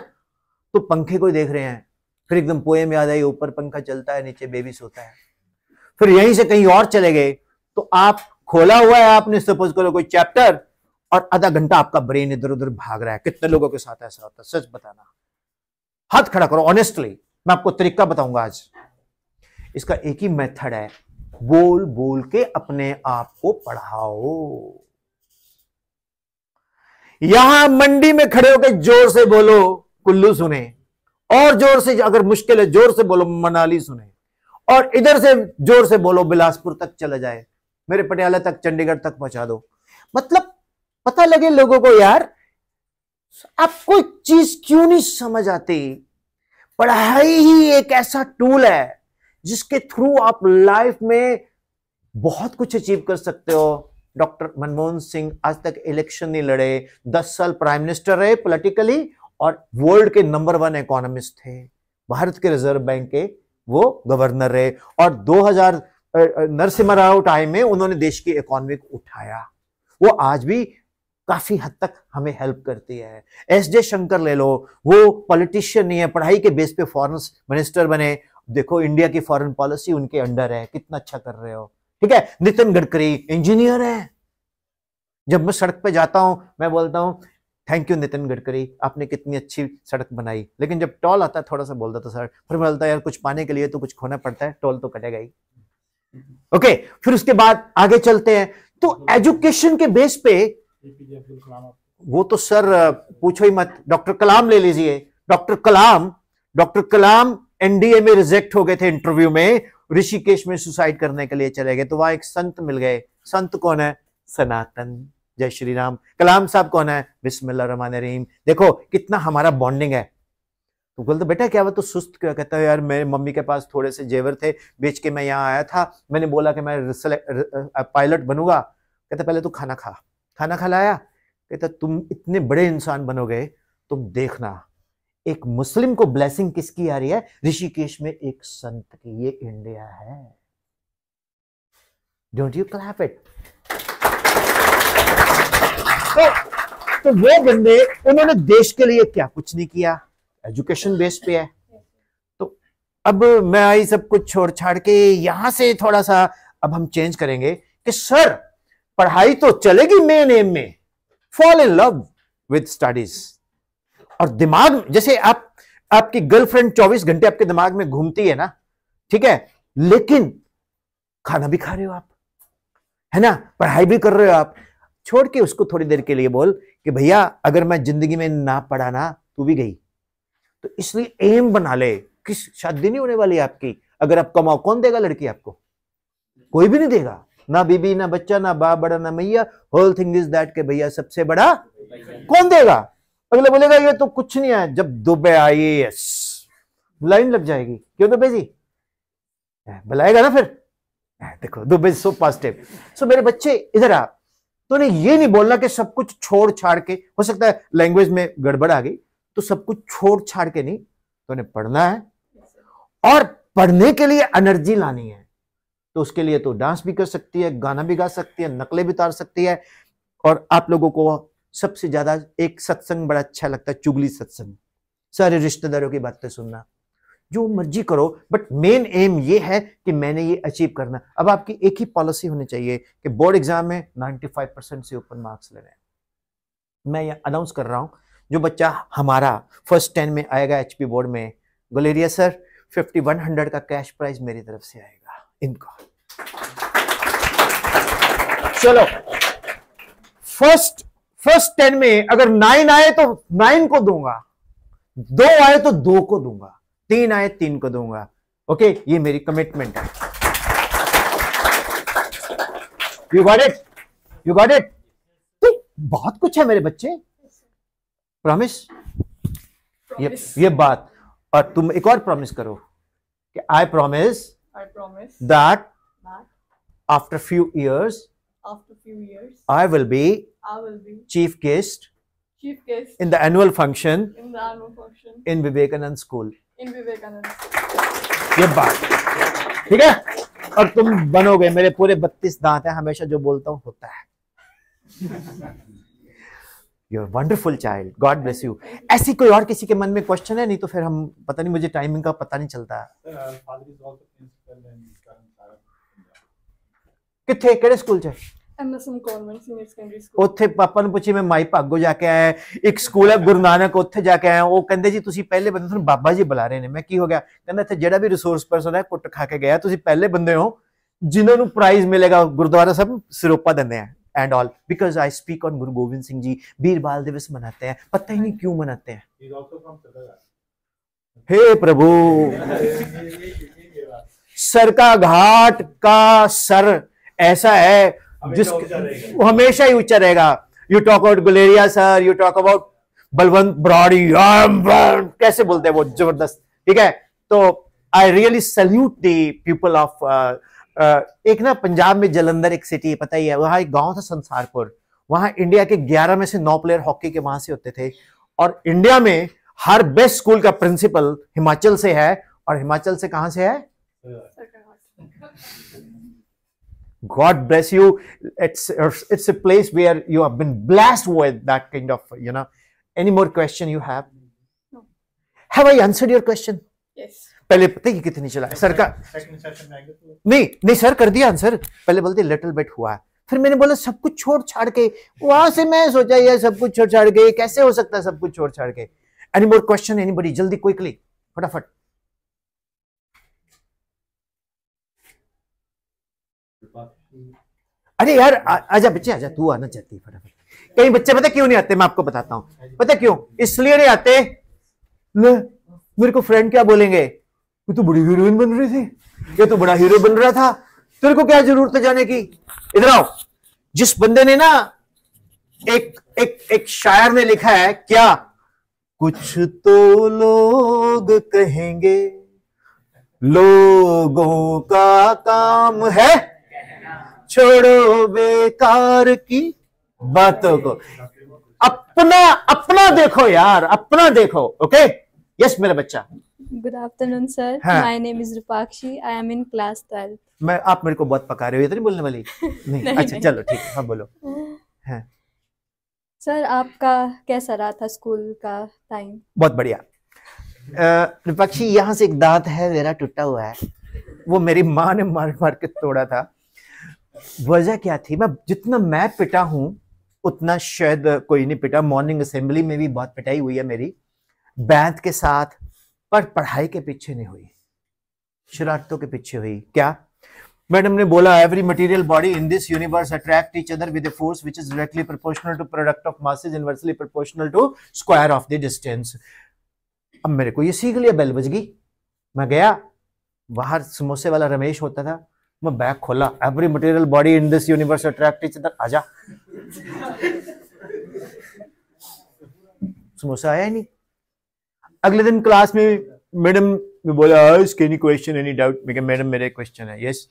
तो पंखे को देख रहे हैं, फिर एकदम पोएम याद आई, ऊपर पंखा चलता है, नीचे बेबी सोता है। फिर यहीं से कहीं और चले गए, तो आप खोला हुआ है, आपने सपोज करो कोई चैप्टर, और आधा घंटा आपका ब्रेन इधर उधर भाग रहा है। कितने लोगों के साथ ऐसा होता है? सच बताना, हाथ खड़ा करो ऑनेस्टली। मैं आपको तरीका बताऊंगा आज। इसका एक ही मेथड है, बोल बोल के अपने आप को पढ़ाओ। यहां मंडी में खड़े होकर जोर से बोलो कुल्लू सुने, और जोर से, अगर मुश्किल है जोर से बोलो मनाली सुने, और इधर से जोर से बोलो बिलासपुर तक चला जाए, मेरे पटियाला तक, चंडीगढ़ तक पहुंचा दो। मतलब पता लगे लोगों को, यार आप कोई चीज क्यों नहीं समझ आती। पढ़ाई ही एक ऐसा टूल है जिसके थ्रू आप लाइफ में बहुत कुछ अचीव कर सकते हो। डॉक्टर मनमोहन सिंह आज तक इलेक्शन नहीं लड़े, 10 साल प्राइम मिनिस्टर रहे पॉलिटिकली, और वर्ल्ड के नंबर 1 इकोनॉमिस्ट थे। भारत के रिजर्व बैंक के वो गवर्नर रहे, और 2000 नरसिम्हा राव टाइम में उन्होंने देश की इकोनॉमी को उठाया। वो आज भी काफी हद तक हमें हेल्प करती है। एस जयशंकर ले लो, वो पॉलिटिशियन नहीं है, पढ़ाई के बेस पे फॉरेन मिनिस्टर बने। देखो इंडिया की फॉरेन पॉलिसी उनके अंडर है, कितना अच्छा कर रहे हो। ठीक है, नितिन गडकरी इंजीनियर है। जब मैं सड़क पे जाता हूं, मैं बोलता हूं थैंक यू नितिन गडकरी, आपने कितनी अच्छी सड़क बनाई। लेकिन जब टोल आता है थोड़ा सा बोल देता सर, फिर मैं बोलता यार कुछ पाने के लिए तो कुछ खोना पड़ता है, टोल तो कटेगा ही। ओके, फिर उसके बाद आगे चलते हैं। तो एजुकेशन के बेस पे, वो तो सर पूछो ही मत, डॉक्टर कलाम ले लीजिए। डॉक्टर कलाम एनडीए में रिजेक्ट हो गए थे इंटरव्यू में, ऋषिकेश में सुसाइड करने के लिए चले गए, तो वहां एक संत मिल गए। संत कौन है? सनातन। जय श्री राम। कलाम साहब कौन है? बिस्मिल्लाह रहमान रहीम। देखो कितना हमारा बॉन्डिंग है। तो बोलते बेटा क्या हुआ, तो सुस्त क्यों? कहता है यार मेरे मम्मी के पास थोड़े से जेवर थे, बेच के मैं यहाँ आया था, मैंने बोला कि मैं पायलट बनूंगा। कहता पहले तू खाना खा। खाना खिलाया। कहता तुम इतने बड़े इंसान बनोगे, तुम देखना। एक मुस्लिम को ब्लेसिंग किसकी आ रही है? ऋषिकेश में एक संत की। ये इंडिया है। Don't you clap it? तो वो बंदे, उन्होंने देश के लिए क्या कुछ नहीं किया, एजुकेशन बेस पे है। तो अब मैं आई सब कुछ छोड़ छाड़ के यहां से थोड़ा सा अब हम चेंज करेंगे कि सर पढ़ाई तो चलेगी मेन एम में, fall in love with studies. और दिमाग, जैसे आपकी गर्लफ्रेंड 24 घंटे आपके दिमाग में घूमती है ना, ठीक है, लेकिन खाना भी खा रहे हो आप, है ना, पढ़ाई भी कर रहे हो आप। छोड़ के उसको थोड़ी देर के लिए बोल कि भैया अगर मैं जिंदगी में ना पढ़ा ना, तू भी गई। तो इसलिए एम बना ले कि शादी नहीं होने वाली आपकी, अगर आप कमाओ कौन देगा लड़की आपको? कोई भी नहीं देगा, ना बीबी ना बच्चा ना बाप बड़ा ना मैया। होल थिंग इज दैट के भैया सबसे बड़ा कौन देगा? अगला बोलेगा ये तो कुछ नहीं है। जब दुबई आईएएस लाइन लग जाएगी, क्यों दुबई जी बुलाएगा ना फिर। देखो दुबई सो पॉजिटिव। सो मेरे बच्चे इधर आ, तो ने ये नहीं बोलना कि सब कुछ छोड़ छाड़ के, हो सकता है लैंग्वेज में गड़बड़ आ गई, तो सब कुछ छोड़ छाड़ के नहीं, तो ने पढ़ना है और पढ़ने के लिए एनर्जी लानी है। तो उसके लिए तो डांस भी कर सकती है, गाना भी गा सकती है, नकलें भी उतार सकती है। और आप लोगों को सबसे ज्यादा एक सत्संग बड़ा अच्छा लगता है, चुगली सत्संग, सारे रिश्तेदारों की बातें सुनना। जो मर्जी करो, बट मेन एम ये है कि मैंने ये अचीव करना। अब आपकी एक ही पॉलिसी होनी चाहिए कि बोर्ड एग्जाम में 95% से ऊपर मार्क्स लेने हैं। मैं ये अनाउंस कर रहा हूं, जो बच्चा हमारा फर्स्ट 10 में आएगा एचपी बोर्ड में, गुलेरिया सर 5100 का कैश प्राइज मेरी तरफ से आएगा इनको। चलो, फर्स्ट 10 में अगर 9 आए तो 9 को दूंगा, 2 आए तो 2 को दूंगा, 3 आए 3 को दूंगा। ओके, ये मेरी कमिटमेंट है। You got it, you got it. तो बहुत कुछ है मेरे बच्चे, प्रॉमिस। ये बात, और तुम एक और प्रॉमिस करो कि I promise that after few years I will be chief guest in the annual function in Vivekanand School. ये बात ठीक है। और तुम बनोगे, मेरे पूरे 32 दांत हैं, हमेशा जो बोलता हूं होता है। You're a wonderful child. God bless you. ऐसी कोई और किसी के मन में क्वेश्चन है? नहीं तो फिर हम, पता नहीं, मुझे टाइमिंग का पता नहीं चलता। किथे ਕਿਹੜੇ ਸਕੂਲ ਚ? MSM Convent Senior Secondary School। ਉੱਥੇ ਪਾਪਾ ਨੂੰ ਪੁੱਛੀ, ਮੈਂ ਮਾਈ ਭਾਗੋ ਜਾ ਕੇ ਆਇਆ, ਇੱਕ ਸਕੂਲ ਹੈ ਗੁਰੂ ਨਾਨਕ, ਉੱਥੇ ਜਾ ਕੇ ਆਇਆ। ਉਹ ਕਹਿੰਦੇ ਜੀ ਤੁਸੀਂ ਪਹਿਲੇ ਬੰਦੇ, ਤੁਹਾਨੂੰ ਬਾਬਾ ਜੀ ਬੁਲਾ ਰਹੇ ਨੇ। ਮੈਂ ਕੀ ਹੋ ਗਿਆ? ਕਹਿੰਦਾ ਇੱਥੇ ਜਿਹੜਾ ਵੀ ਰਿਸੋਰਸ ਪਰਸਨ ਹੈ ਕੁੱਟ ਖਾ ਕੇ ਗਿਆ, ਤੁਸੀਂ ਪਹਿਲੇ ਬੰਦੇ ਹੋ ਜਿਨ੍ਹਾਂ ਨੂੰ ਪ੍ਰਾਈਜ਼ ਮਿਲੇਗਾ। ਗੁਰਦੁਆਰਾ ਸਾਹਿਬ ਸਿਰੋਪਾ ਦਿੰਦੇ ਆ and all, because I speak on गुरु गोविंद सिंह जी। बीरबाल दिवस मनाते हैं, पता ही नहीं क्यों मनाते हैं। हे प्रभु, सर का घाट का सर ऐसा है जिस वो हमेशा ही ऊंचा रहेगा। You talk about Guleria sir, you talk about Balwant Brody, कैसे बोलते हैं वो, जबरदस्त। ठीक है, तो I really salute the people of एक ना पंजाब में जलंधर एक सिटी, पता ही है, वहां एक गांव था संसारपुर। वहां इंडिया के 11 में से 9 प्लेयर हॉकी के वहां से होते थे। और इंडिया में हर बेस्ट स्कूल का प्रिंसिपल हिमाचल से है। और हिमाचल से कहां से है? God bless you. It's a place where you have been blessed with that kind of, you know. Any more question you have? No. Have I answered your question? Yes. पहले पता है कितनी चला है सर का? नहीं सर कर दिया आंसर। पहले बोलते लिटिल बिट हुआ, फिर मैंने बोला सब कुछ छोड़ छाड़ के, वहां से मैं सोचा ये सब कुछ छोड़ छाड़ के कैसे हो सकता है, सब कुछ छोड़ छाड़ के। Any more question anybody? जल्दी, क्विकली, फटाफट। अरे यार आजा बच्चे, आजा, तू आना चाहती है फटाफट। कई बच्चे पता क्यों नहीं आते, मैं आपको बताता हूं। पता क्यों? इसलिए नहीं आते, मेरे को फ्रेंड क्या बोलेंगे, तू बड़ी हीरोइन बन रही थी, ये तो बड़ा हीरो बन रहा था, तेरे को क्या जरूरत है जाने की। इधर आओ। जिस बंदे ने ना, एक शायर ने लिखा है क्या, कुछ तो लोग कहेंगे, लोगों का काम है छोड़ो बेकार की बातों को, अपना देखो यार, अपना देखो। ओके, यस मेरा बच्चा। Good afternoon, sir. हाँ. My name is Rupakshi. I am in class 12. मैं, आप मेरे को बहुत पका रहे हो, ये तो नहीं बोलने वाली? नहीं, अच्छा चलो ठीक है, हाँ बोलो। हाँ। सर, आपका कैसा रहा था स्कूल का टाइम? बहुत बढ़िया। विपक्षी, यहाँ से एक दांत है मेरा टूटा हुआ है, वो मेरी माँ ने मार मार के तोड़ा था। वजह क्या थी? जितना मैं पिटा हूं उतना शायद कोई नहीं पिटा। मॉर्निंग असेंबली में भी बहुत पिटाई हुई है मेरी, बैंत के साथ, पर पढ़ाई के पीछे नहीं हुई, शरारतों के पीछे हुई। क्या? मैडम ने बोला every material body in this universe attract each other with a force which is directly proportional to product of masses inversely proportional to square of the distance. अब मेरे को ये सीख लिया, बेल बज गई, मैं गया, बाहर समोसे वाला रमेश होता था, मैं बैग खोला, every material body in this universe attract each other, आजा। समोसा आया ही नहीं। अगले दिन क्लास में मैडम ने बोला एनी क्वेश्चन, एनी डाउट? मैं कहा मैडम मेरा क्वेश्चन है। यस।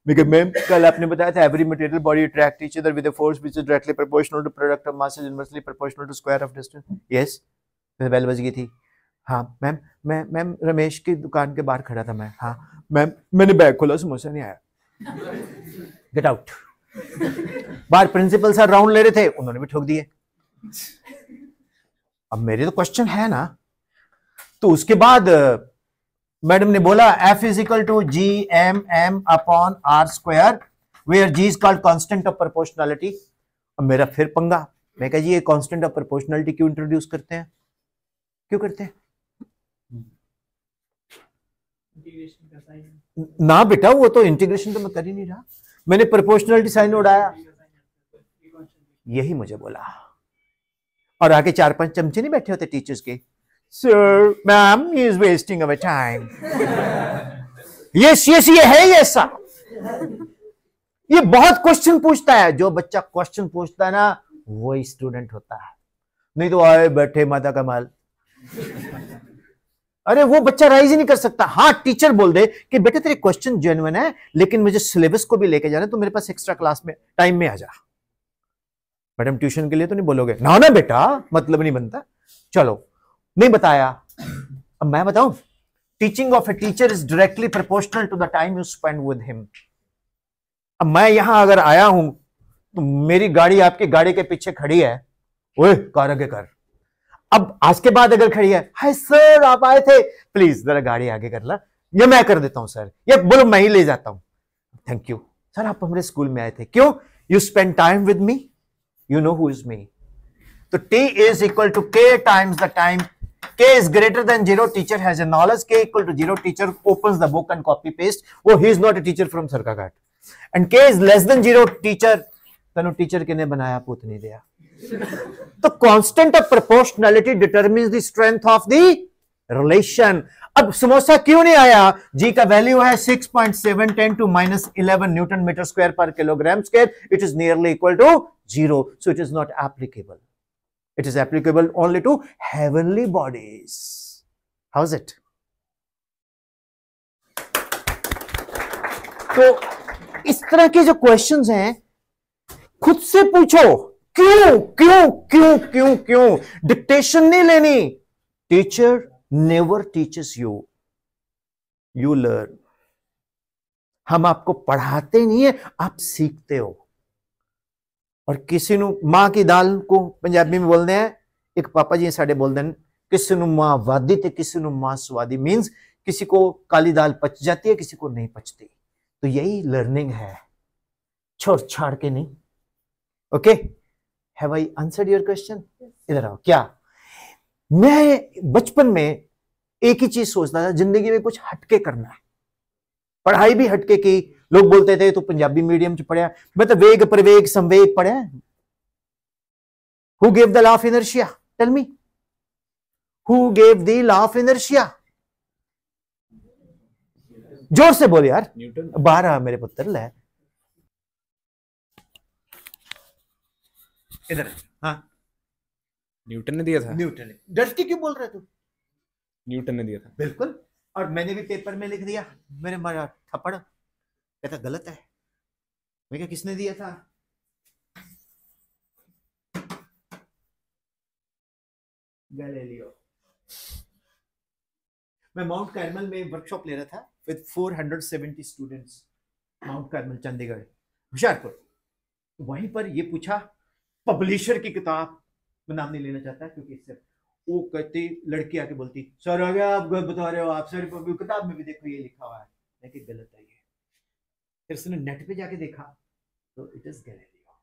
मैं कहा मैम कल आपने बताया था every material body attract each other with a force which is directly proportional to product of masses inversely proportional to square of distance. Yes. फिर बेल बज गई थी। हाँ मैम, मैं रमेश की दुकान के बाहर खड़ा था मैं। हाँ मैम, मैंने बैग खोला, समोसा नहीं आया। Get out. बाहर प्रिंसिपल सर राउंड ले रहे थे, उन्होंने भी ठोक दिए। अब मेरे तो क्वेश्चन है ना, तो उसके बाद मैडम ने बोला F is equal to G M M upon R square where G is called constant of proportionality. अब मेरा फिर पंगा, मैं कहा जी ये कांस्टेंट ऑफ प्रोपोर्शनैलिटी क्यों इंट्रोड्यूस करते हैं, क्यों करते हैं? ना बेटा, वो तो इंटीग्रेशन तो मैं कर ही नहीं रहा, मैंने प्रोपोर्शनैलिटी साइन उड़ाया, यही मुझे बोला। और आगे 4-5 चमचे नहीं बैठे होते टीचर्स के, sir ma'am he is wasting our time. Yes yes, ये है ही ऐसा। ये बहुत क्वेश्चन पूछता है, जो बच्चा क्वेश्चन पूछता है ना वही स्टूडेंट होता है, नहीं तो आए बैठे माता का माल। अरे वो बच्चा राइज ही नहीं कर सकता। हाँ, टीचर बोल दे कि बेटे तेरे क्वेश्चन जेन्युइन है, लेकिन मुझे सिलेबस को भी लेके जाना है, तो मेरे पास एक्स्ट्रा क्लास में टाइम में आ जा। मैडम ट्यूशन के लिए तो नहीं बोलोगे ना, ना बेटा मतलब नहीं बनता, चलो नहीं बताया। अब मैं बताऊं, teaching of a teacher is directly proportional to the time you spend with him. अब मैं यहां अगर आया हूं तो मेरी गाड़ी आपकी गाड़ी के पीछे खड़ी है, ओए कार आगे कर। अब आज के बाद अगर खड़ी है, हाय सर आप आए थे, प्लीज जरा गाड़ी आगे कर ला, या मैं कर देता हूं सर, या बोलो मैं ही ले जाता हूं, थैंक यू सर आप हमारे स्कूल में आए थे, क्यों? You spend time with me, you know who is me. So t is equal to k times the time. K is greater than 0, teacher has a knowledge. K equal to 0, teacher opens the book and copy paste. Oh, he is not a teacher from Sarkaghat. And k is less than 0, teacher Tanu teacher किने बनाया पूत नहीं दिया। तो constant of proportionality determines the strength of the relation. अब समोसा क्यों नहीं आया? जी का वैल्यू है 6.710 to -11 न्यूटन मीटर स्क्वायर पर kilogram square. It is nearly equal to 0, so it is not applicable. It is applicable only to heavenly bodies. How's it? तो इस तरह के जो क्वेश्चंस हैं खुद से पूछो, क्यों क्यों क्यों क्यों क्यों। डिक्टेशन नहीं लेनी। Teacher never teaches you, you learn. हम आपको पढ़ाते नहीं है, आप सीखते हो। और किसी नु मां की दाल को पंजाबी में बोलते हैं, एक पापा जी साडे बोलते हैं, किसी नु मां वादी ते किसी नु मां स्वादी। मींस किसी को काली दाल पच जाती है, किसी को नहीं पचती। तो यही लर्निंग है, छोड़ छाड़ के नहीं। Okay, have I answered your question? इधर आओ। क्या मैं बचपन में एक ही चीज सोचता था, जिंदगी में कुछ हटके करना है। पढ़ाई भी हटके की। लोग बोलते थे तो पंजाबी मीडियम च पढ़िया, मैं तो वेग प्रवेग संवेग पढ़िया। Who gave the law of inertia? Tell me, who gave the law of inertia? जोर से बोल यार। न्यूटन। 12 मेरे पुत्र ले इधर। हाँ, न्यूटन ने दिया था। न्यूटन ने। डर के क्यों बोल रहे तू? न्यूटन ने दिया था। बिल्कुल। और मैंने भी पेपर में लिख दिया, मेरे मारा थप्पड़, कहता गलत है। मैं क्या, किसने दिया था? गैलीलियो। मैं माउंट कार्मल में वर्कशॉप ले रहा था with 470 students, mount Carmel Chandigarh Hoshiarpur. वहीं पर ये पूछा, पब्लिशर की किताब, मैं नाम नहीं लेना चाहता क्योंकि इससे वो कहती, लड़की आके बोलती, सर आ गया आप गलत बता रहे हो, आप सर किताब में भी देखो ये लिखा हुआ है। लेकिन गलत है ये। फिर उसने नेट पे जाके देखा तो इट इज गैलीलियो।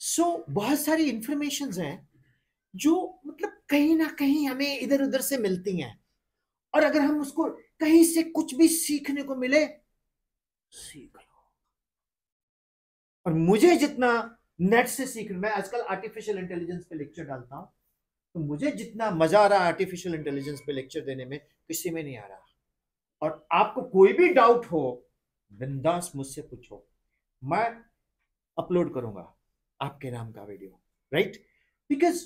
सो बहुत सारी इंफॉर्मेशंस हैं जो मतलब कहीं ना कहीं हमें इधर उधर से मिलती हैं, और अगर हम उसको कहीं से कुछ भी सीखने को मिले, सीख लो। और मुझे जितना नेट से सीखना, मैं आजकल आर्टिफिशियल इंटेलिजेंस पे लेक्चर डालता हूं, तो मुझे जितना मजा आ रहा है आर्टिफिशियल इंटेलिजेंस पे लेक्चर देने में, किसी में नहीं आ रहा। और आपको कोई भी डाउट हो, बिंदास मुझसे पूछो, मैं अपलोड करूंगा आपके नाम का वीडियो, राइट? बिकॉज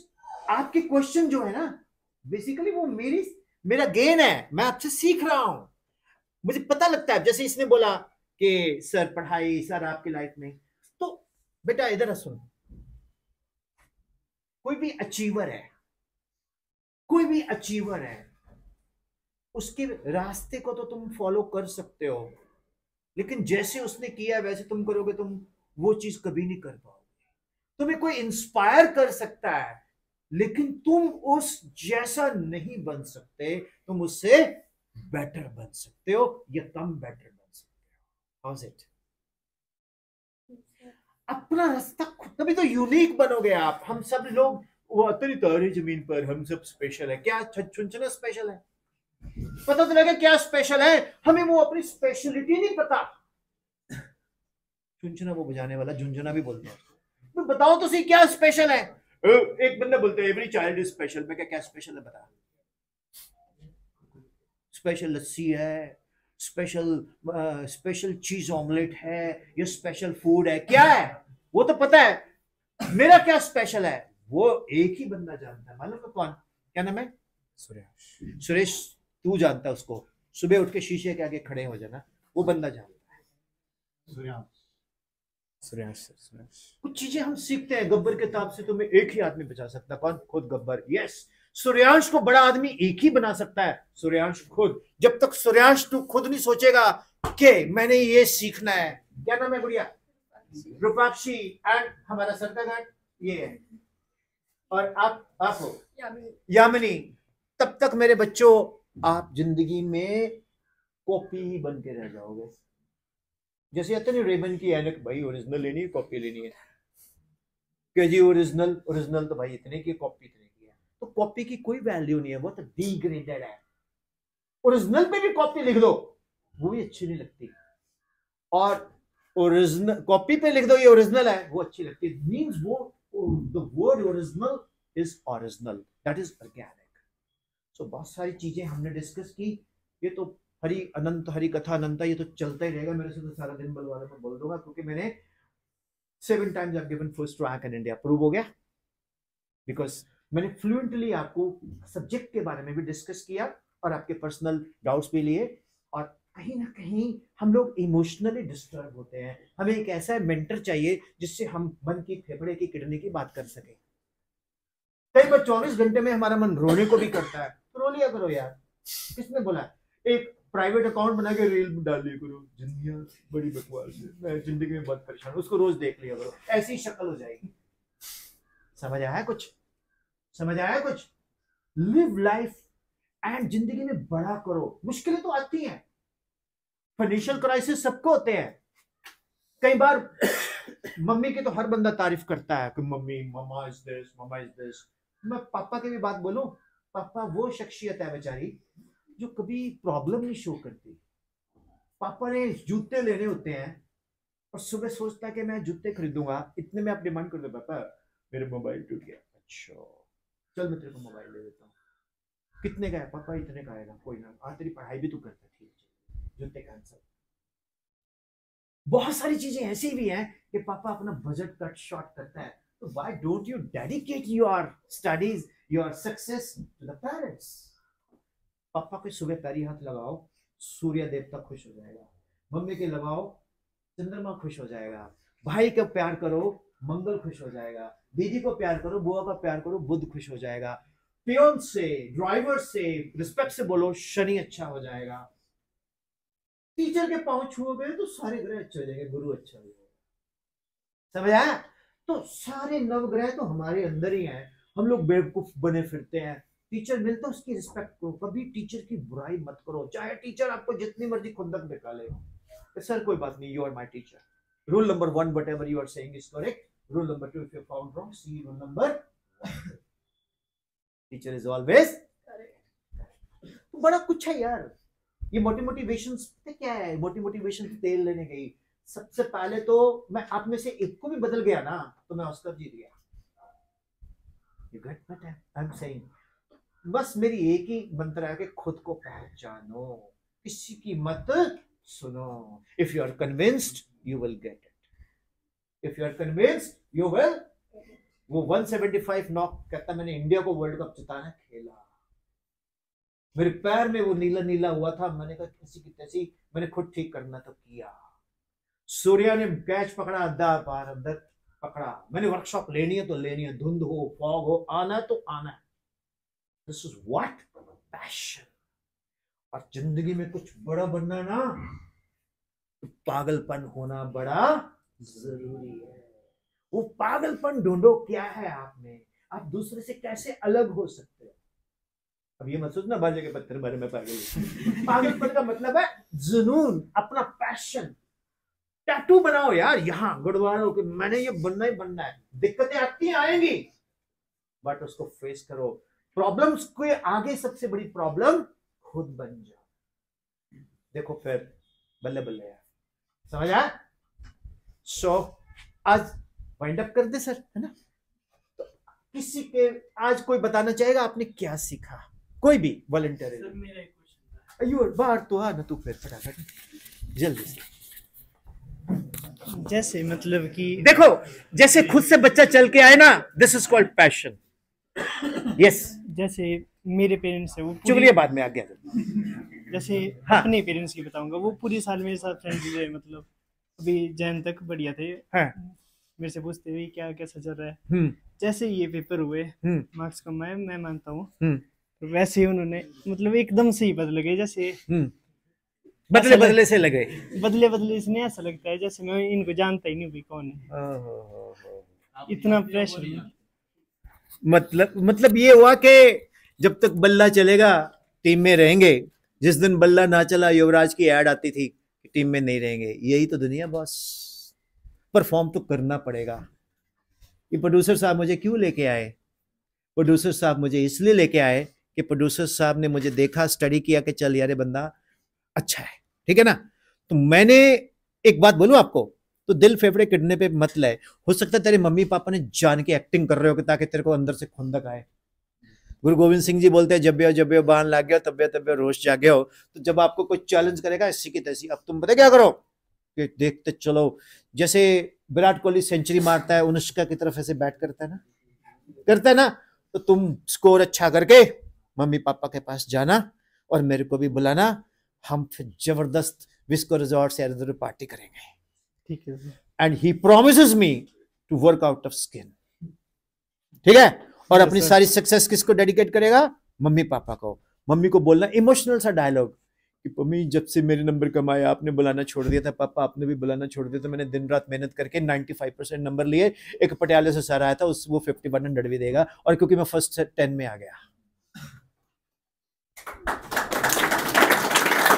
आपके क्वेश्चन जो है ना, बेसिकली वो मेरा गेन है। मैं आपसे सीख रहा हूं, मुझे पता लगता है। जैसे इसने बोला कि सर पढ़ाई, सर आपकी लाइफ में, तो बेटा इधर सुन, कोई भी अचीवर है, कोई भी अचीवर है, उसके रास्ते को तो तुम फॉलो कर सकते हो, लेकिन जैसे उसने किया वैसे तुम करोगे, तुम वो चीज कभी नहीं कर पाओगे। तुम्हें कोई इंस्पायर कर सकता है, लेकिन तुम उस जैसा नहीं बन सकते, तुम उससे बेटर बन सकते हो या कम बेटर बन सकते हो। How is it? अपना रास्ता खुद, तभी तो यूनिक बनोगे आप। हम सब लोग वो अतरी तारे जमीन पर हम सब स्पेशल है, क्या छुनछुना स्पेशल है? पता तो लगे क्या स्पेशल है, हमें वो अपनी स्पेशलिटी नहीं पता। छुनछुना वो बजाने वाला झुंझुना भी बोलते हैं, तो बताओ तो सही क्या स्पेशल है। एक बंदा बोलते हैं एवरी चाइल्ड इज स्पेशल। मैं क्या स्पेशल है बता? स्पेशल लस्सी है, स्पेशल चीज ऑमलेट है, ये स्पेशल फूड है, क्या है वो तो पता है। मेरा क्या स्पेशल है वो एक ही बंदा जानता है, मालूम है कौन? क्या नाम है? सुरेश। सुरेश। तू जानता है उसको? सुबह उठ के शीशे के आगे खड़े हो जाना, वो बंदा जानता है। सुरेश। कुछ चीजें हम सीखते हैं गब्बर किताब से, तुम्हें एक ही आदमी बचा सकता है। कौन? खुद गब्बर। यस, सूर्यांश को बड़ा आदमी एक ही बना सकता है, सूर्यांश खुद। जब तक सूर्यांश तू खुद नहीं सोचेगा कि मैंने ये सीखना है। क्या नाम है गुड़िया? रूपाक्षी। एंड हमारा सरकाघाट ये है, और आप हो यामिनी। तब तक मेरे बच्चों आप जिंदगी में कॉपी ही बन के रह जाओगे। जैसे आते नहीं रेबन की ऐनक, भाई ओरिजिनल लेनी है कॉपी लेनी है, कि जी ओरिजिनल तो भाई इतने की, कॉपी इतने की है। तो कॉपी की कोई वैल्यू नहीं है, वो तो डिग्रेडेड है। ओरिजिनल पे भी कॉपी लिख दो वो भी अच्छी नहीं लगती, और ओरिजिनल कॉपी पे लिख दो ये ओरिजिनल है वो अच्छी लगती है। मींस वो the word original is original, that is organic. So बहुत सारी चीजें हमने डिस्कस की। ये तो हरि अनंत, हरि कथा अनंता, ये तो चलता ही रहेगा मेरे से तो सारा दिन बलवाने में बोल दूंगा, क्योंकि मैंने 7 times I've given first rank in India। Prove हो गया, बिकॉज मैंने फ्लुएंटली आपको सब्जेक्ट के बारे में भी डिस्कस किया और आपके पर्सनल डाउट्स भी लिए। और कहीं ना कहीं हम लोग इमोशनली डिस्टर्ब होते हैं, हमें एक ऐसा मेंटर चाहिए जिससे हम मन की, फेफड़े की, किडनी की बात कर सके। कई बार 24 घंटे में हमारा मन रोने को भी करता है, तो रो लिया करो यार। किसने बोला? एक प्राइवेट अकाउंट बना के रील डाल लिया करो, जिंदगी बड़ी बकवास है, मैं जिंदगी में बहुत परेशान हूं, उसको रोज देख लिया करो, ऐसी शक्ल हो जाएगी। समझ आया कुछ? समझ आया कुछ? लिव लाइफ एंड जिंदगी में बड़ा करो। मुश्किलें तो आती हैं, फाइनेंशियल क्राइसिस सबको होते हैं। कई बार मम्मी की तो हर बंदा तारीफ करता है कि mummy, mamma is this, mamma is this. मैं पापा की भी बात बोलूं, पापा वो शख्सियत है बेचारी जो कभी प्रॉब्लम नहीं शो करती। पापा ने जूते लेने होते हैं और सुबह सोचता है कि मैं जूते खरीदूंगा, इतने में आप डिमांड कर दो, पापा मेरा मोबाइल टूट गया। अच्छा चल मैं तेरे को मोबाइल दे देता हूँ। कितने का है? पापा इतने का आएगा, कोई ना, आज तेरी पढ़ाई भी तो करता है, ठीक है, जूते कैंसिल। बहुत सारी चीजें ऐसी भी हैं कि पापा अपना बजट कट शॉर्ट करता है। तो why don't you dedicate your studies, your success to the parents? Papa के सुबह पैरी हाथ लगाओ, सूर्य देवता खुश हो जाएगा। मम्मी के लगाओ, चंद्रमा खुश हो जाएगा। भाई को प्यार करो, मंगल खुश हो जाएगा। दीदी को प्यार करो, बुआ का प्यार करो, बुध खुश हो जाएगा। पियोन से, ड्राइवर से रिस्पेक्ट से बोलो, शनि अच्छा हो जाएगा। टीचर के पांव छुओगे तो सारे ग्रह अच्छे हो जाएंगे, गुरु अच्छा हो जाएगा। समझ आया? तो सारे नवग्रह तो हमारे अंदर ही हैं, हम लोग बेवकूफ बने फिरते हैं। टीचर मिलता है उसकी रिस्पेक्ट करो, कभी टीचर की बुराई मत करो, चाहे टीचर आपको जितनी मर्जी खुंदक निकाले। सर कोई बात नहीं, you are my teacher. Rule number 1, whatever you are saying is correct. Rule number 2, if you found wrong, see rule number, teacher is always correct. बड़ा कुछ है यार। ये मोटिवेशन क्या है? मोटिवेशन तेल लेने गई, सबसे पहले तो मैं आप में से एक को भी बदल गया ना तो मैं ऑस्कर जीत गया। You get what I'm saying? बस मेरी एक ही मंत्र है कि खुद को पहचानो, किसी की मत सुनो। If you are convinced you will get it. If you are convinced you will. वो 175 नॉक कहता मैंने इंडिया को वर्ल्ड कप जिताना खेला, मेरे पैर में वो नीला नीला हुआ था, मैंने कहा किसी की तैसी, मैंने खुद ठीक करना तो किया। सूर्या ने कैच पकड़ा, अद्धा पार अंदर पकड़ा। मैंने वर्कशॉप लेनी है तो लेनी है, धुंध हो, फॉग हो, आना है तो आना है। This is what passion. और जिंदगी में कुछ बड़ा बनना ना, पागलपन होना बड़ा जरूरी है। वो पागलपन ढूंढो, क्या है आप में, आप दूसरे से कैसे अलग हो सकते हो। अब ये मत सोचना बाजे के पत्थर मारे में पागल हूं। पागलपन का मतलब है जुनून, अपना पैशन। टैटू बनाओ यार, यहां गुड़वाड़ो कि मैंने ये बनना ही बनना है। दिक्कतें आती हैं, आएंगी, बट उसको फेस करो। प्रॉब्लम्स के आगे सबसे बड़ी प्रॉब्लम खुद बन जाओ। देखो फिर बल्ले बल्ले यार, समझ आया। सो आज वाइंड अप कर दे सर, है ना। तो किसी के आज कोई बताना चाहेगा आपने क्या सीखा, कोई भी वॉलंटियर। अयो बाहर तो आ ना तू फिर फटाफट जल्दी से। जैसे मतलब कि देखो जैसे खुद से बच्चा चल के आए ना, this is called passion. Yes, जैसे मेरे पेरेंट्स है वो चुगलिए बाद में आ गया। जैसे हाँ। अपने पेरेंट्स की बताऊंगा, वो पूरी साल मेरे साथ फ्रेंडली रहे, मतलब अभी जैन तक बढ़िया थे। हाँ। मेरे से पूछते हुए क्या कैसा चल रहा है। हम्म जैसे ये पेपर हुए, हम्म मार्क्स कम आए, मैं मानता हूँ, हम्म तो वैसे ही उन्होंने मतलब एकदम से ही बदल गए। जैसे बदले बदले से लगे। बदले बदले इसने ऐसा लगता है जैसे मैं इनको जानता ही नहीं भी कौन है। इतना प्रेशर। मतलब ये हुआ कि जब तक बल्ला चलेगा टीम में रहेंगे, जिस दिन बल्ला ना चला युवराज की ऐड आती थी कि टीम में नहीं रहेंगे। यही तो दुनिया बॉस, परफॉर्म तो करना पड़ेगा। ये प्रोड्यूसर साहब मुझे क्यों लेके आए, प्रोड्यूसर साहब मुझे इसलिए लेके आए कि प्रोड्यूसर साहब ने मुझे देखा, स्टडी किया कि चल यार बंदा अच्छा है, ठीक है ना। तो मैंने एक बात बोलूं आपको, तो दिल फेफड़े किडनी पे मत लाए। हो सकता है तेरे मम्मी पापा ने जान के एक्टिंग कर रहे हो कि ताकि तेरे को अंदर से खुंदक आए। गुरु गोविंद सिंह जी बोलते हैं जब भी बाण लाग गया तब रोश जागे हो। तो जब आपको कोई चैलेंज करेगा इसी की तैसी, अब तुम पता क्या करो कि देखते चलो। जैसे विराट कोहली सेंचुरी मारता है, अनुष्का की तरफ ऐसे बैट करता है ना, तो तुम स्कोर अच्छा करके मम्मी पापा के पास जाना और मेरे को भी बुलाना। हम फिर जबरदस्त विस्को रिजॉर्ट से इधर पार्टी करेंगे, ठीक है। And he promises me to work out of skin, ठीक है। और अपनी सारी सक्सेस किसको डेडिकेट करेगा, मम्मी पापा को। मम्मी को बोलना इमोशनल सा डायलॉग कि मम्मी जब से मेरे नंबर कम आए आपने बुलाना छोड़ दिया था, पापा आपने भी बुलाना छोड़ दिया, तो मैंने दिन रात मेहनत करके 95% नंबर लिए। एक पटियाले से सर आया था, उस वो 5100 भी देगा, और क्योंकि मैं फर्स्ट 10 में आ गया,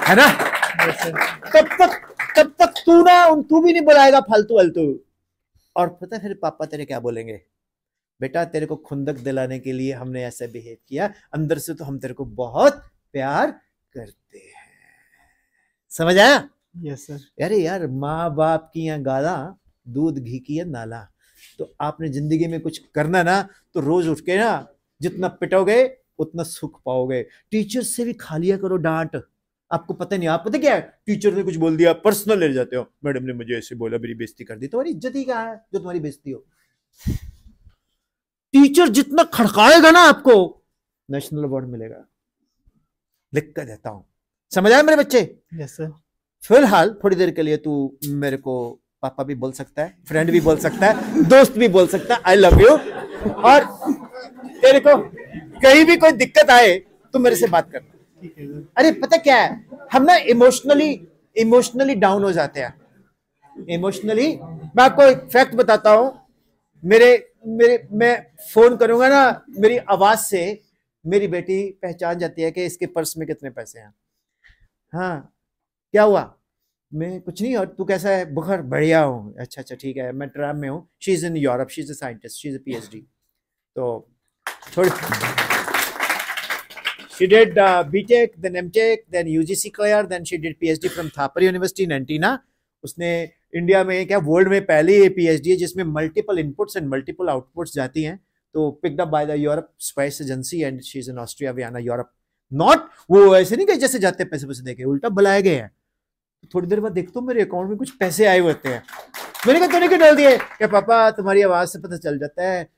है ना। तब तक तू भी नहीं बुलाएगा फालतू वालतू। और पता फिर पापा तेरे क्या बोलेंगे, बेटा तेरे को खुंदक दिलाने के लिए हमने ऐसा बिहेव किया, अंदर से तो हम तेरे को बहुत प्यार करते हैं। समझ आया। Yes sir. अरे यार माँ बाप की यहाँ गाला, दूध घी की है नाला। तो आपने जिंदगी में कुछ करना ना, तो रोज उठ के ना जितना पिटोगे उतना सुख पाओगे। टीचर से भी खा लिया करो डांट। आपको पता नहीं, आप पता क्या है, टीचर ने कुछ बोल दिया पर्सनल ले जाते हो, मैडम ने मुझे ऐसे बोला मेरी बेइज्जती कर दी। तुम्हारी इज्जत ही कहाँ है जो तुम्हारी बेइज्जती हो। टीचर जितना खड़काएगा ना आपको नेशनल अवार्ड मिलेगा, लिख कर देता हूं। समझ आए मेरे बच्चे। Yes sir. फिलहाल थोड़ी देर के लिए तू मेरे को पापा भी बोल सकता है, फ्रेंड भी बोल सकता है, दोस्त भी बोल सकता है, आई लव यू। और तेरे को कहीं भी कोई दिक्कत आए तो मेरे से बात करना। अरे पता क्या है, हम ना इमोशनली डाउन हो जाते हैं। इमोशनली मैं आपको एक फैक्ट बताता हूं। मैं फोन करूंगा ना, मेरी आवाज से मेरी बेटी पहचान जाती है कि इसके पर्स में कितने पैसे हैं। हाँ क्या हुआ, मैं कुछ नहीं, और तू कैसा है, बुखार, बढ़िया हूँ, अच्छा ठीक है, मैं ट्रैम में हूँ। She is in Europe, she is a scientist, she is a PhD. तो थोड़ी she did BTech, then MTech, then UGC clear, then she did PhD from Thapar University in Antina. उसने इंडिया में क्या world में पहली PhD है जिसमें multiple inputs and multiple outputs जाती हैं। तो picked up by the Europe spice agency and she is in Austria Vienna Europe. Not वो ऐसे नहीं कि जैसे जाते पैसे देके, उल्टा बुलाए गए हैं। थोड़ी देर बाद देखता हूँ मेरे अकाउंट में कुछ पैसे आए हुए हैं। मैंने कहा तूने क्यों डाल दिए, क्या पापा तुम्हारी आवाज से पता चल जाता है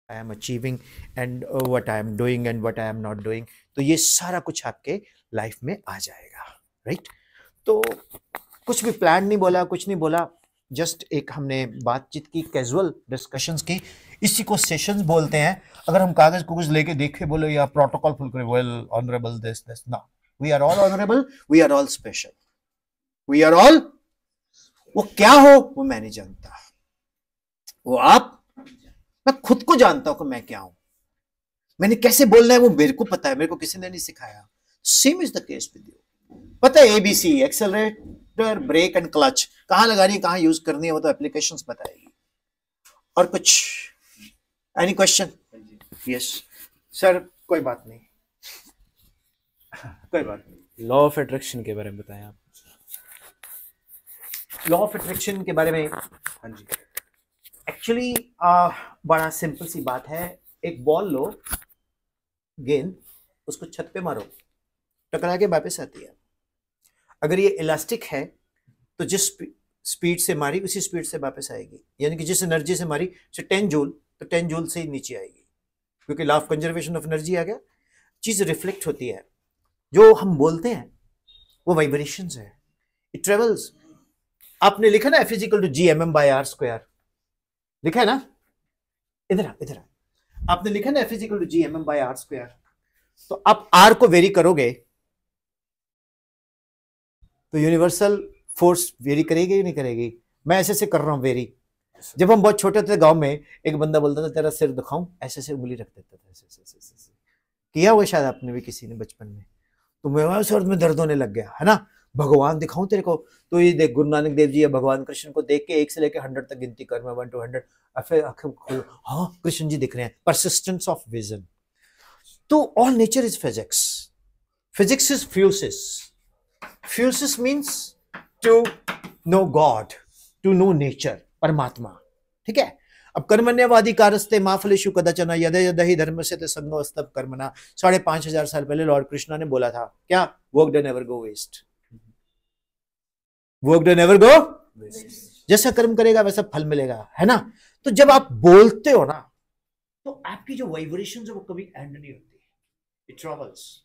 I am achieving and what I am doing and what I am not doing, तो ये सारा कुछ आपके लाइफ में आ जाएगा, राइट। तो कुछ भी प्लान नहीं बोला, कुछ नहीं बोला, जस्ट एक हमने बातचीत की, कैजुअल डिस्कशंस की, इसी को सेशंस बोलते हैं। अगर हम कागज कुगज लेके देखे बोले या प्रोटोकॉल फुल करे, वेल ऑनरेबल दिस ना, we are all honourable, we are all special, we are all, वो क्या हो वो मैं नहीं जानता, वो आप, मैं खुद को जानता हूं कि मैं क्या हूं, मैंने कैसे बोलना है वो मेरे को पता है, मेरे को किसी ने नहीं सिखाया। Same is the case with you, पता है ABC, accelerator, brake and clutch कहां लगानी है, कहां यूज करनी है, वो तो एप्लीकेशंस बताएगी। और कुछ एनी क्वेश्चन? यस सर, कोई बात नहीं, कोई बात नहीं। लॉ ऑफ अट्रैक्शन के बारे में बताएं आप। लॉ ऑफ अट्रैक्शन के बारे में, हाँ जी, एक्चुअली बड़ा सिंपल सी बात है। एक बॉल लो, गेंद, उसको छत पे मारो, टकरा के वापस आती है। अगर ये इलास्टिक है तो जिस स्पीड से मारी उसी स्पीड से वापस आएगी, यानी कि जिस एनर्जी से मारी, 10 जूल तो 10 जूल से ही नीचे आएगी, क्योंकि law of conservation of energy आ गया। चीज रिफ्लेक्ट होती है, जो हम बोलते हैं वो वाइब्रेशंस है, इट ट्रेवल्स। आपने लिखा ना F=g/m/r², लिखा है ना, इधर इधर आपने लिखा ना F=g/m/r², तो आप r को वेरी करोगे तो यूनिवर्सल फोर्स वेरी करेगी नहीं करेगी? मैं ऐसे से कर रहा हूं वेरी। जब हम बहुत छोटे थे गांव में, एक बंदा बोलता था तेरा सिर दिखाऊं, ऐसे से उंगली रख देता था, ऐसे किया हुआ शायद आपने भी किसी ने बचपन में, तो मेरे सर में दर्द होने लग गया है ना, भगवान दिखाऊं तेरे को, तो ये देख गुरु नानक देव जी या भगवान कृष्ण को देख के 1 से लेकर 100 तक गिनती कर, मैं 1 to 100, फिर आंखें खोलो, हाँ कृष्ण जी दिख रहे हैं, परसिस्टेंस ऑफ विजन। तो all nature is physics, physics is physis, physis means to know God, to know nature, परमात्मा, ठीक है। अब कर्मण्यवादी कारस्ते मा फलेषु कदाचन यद यद ही धर्मस्य ते संगो स्तव कर्मणा, 5,500 साल पहले लॉर्ड कृष्णा ने बोला था, क्या? Work done never go waste, work done never go waste, जैसा कर्म करेगा वैसा फल मिलेगा, है ना। तो जब आप बोलते हो ना, तो आपकी जो वाइब्रेशन है वो कभी एंड नहीं होती, इट ट्रैवल्स,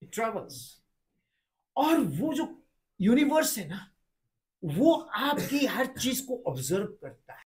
इट ट्रैवल्स। और वो जो यूनिवर्स है ना, वो आपकी हर चीज को ऑब्जर्व करता है।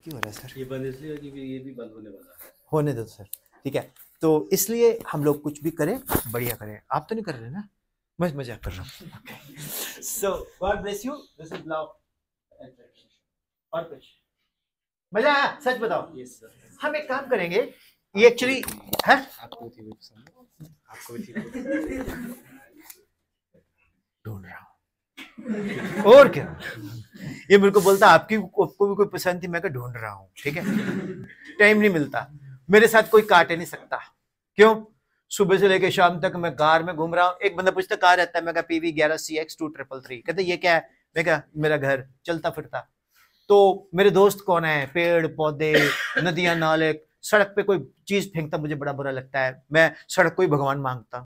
क्यों हो रहा है सर? ये बंद इसलिए क्योंकि ये भी बंद होने वाला है। होने दो सर, ठीक है। तो इसलिए हम लोग कुछ भी करें बढ़िया करें। आप तो नहीं कर रहे ना? मैं मजाक कर रहा हूँ। So God bless you, this is love. और कुछ मजा आया? सच बताओ। Yes sir. हम एक काम करेंगे, ये एक्चुअली है आपको भी थी वो पसंद? आपको भी थी? ढूंढ रहा हूँ और क्या। ये मेरे को बोलता आपको भी कोई पसंद थी, मैं क्या ढूंढ रहा हूँ, ठीक है। टाइम नहीं मिलता, मेरे साथ कोई काट ही नहीं सकता। क्यों? सुबह से लेके शाम तक मैं कार में घूम रहा हूँ। एक बंदा पूछता कहाँ रहता है, मैं कहा PV 11CX2333। कहते ये क्या है, मैं कहा मेरा घर, चलता फिरता। तो मेरे दोस्त कौन है? पेड़ पौधे, नदियां, नाले। सड़क पे कोई चीज फेंकता मुझे बड़ा बुरा लगता है, मैं सड़क को ही भगवान मांगता।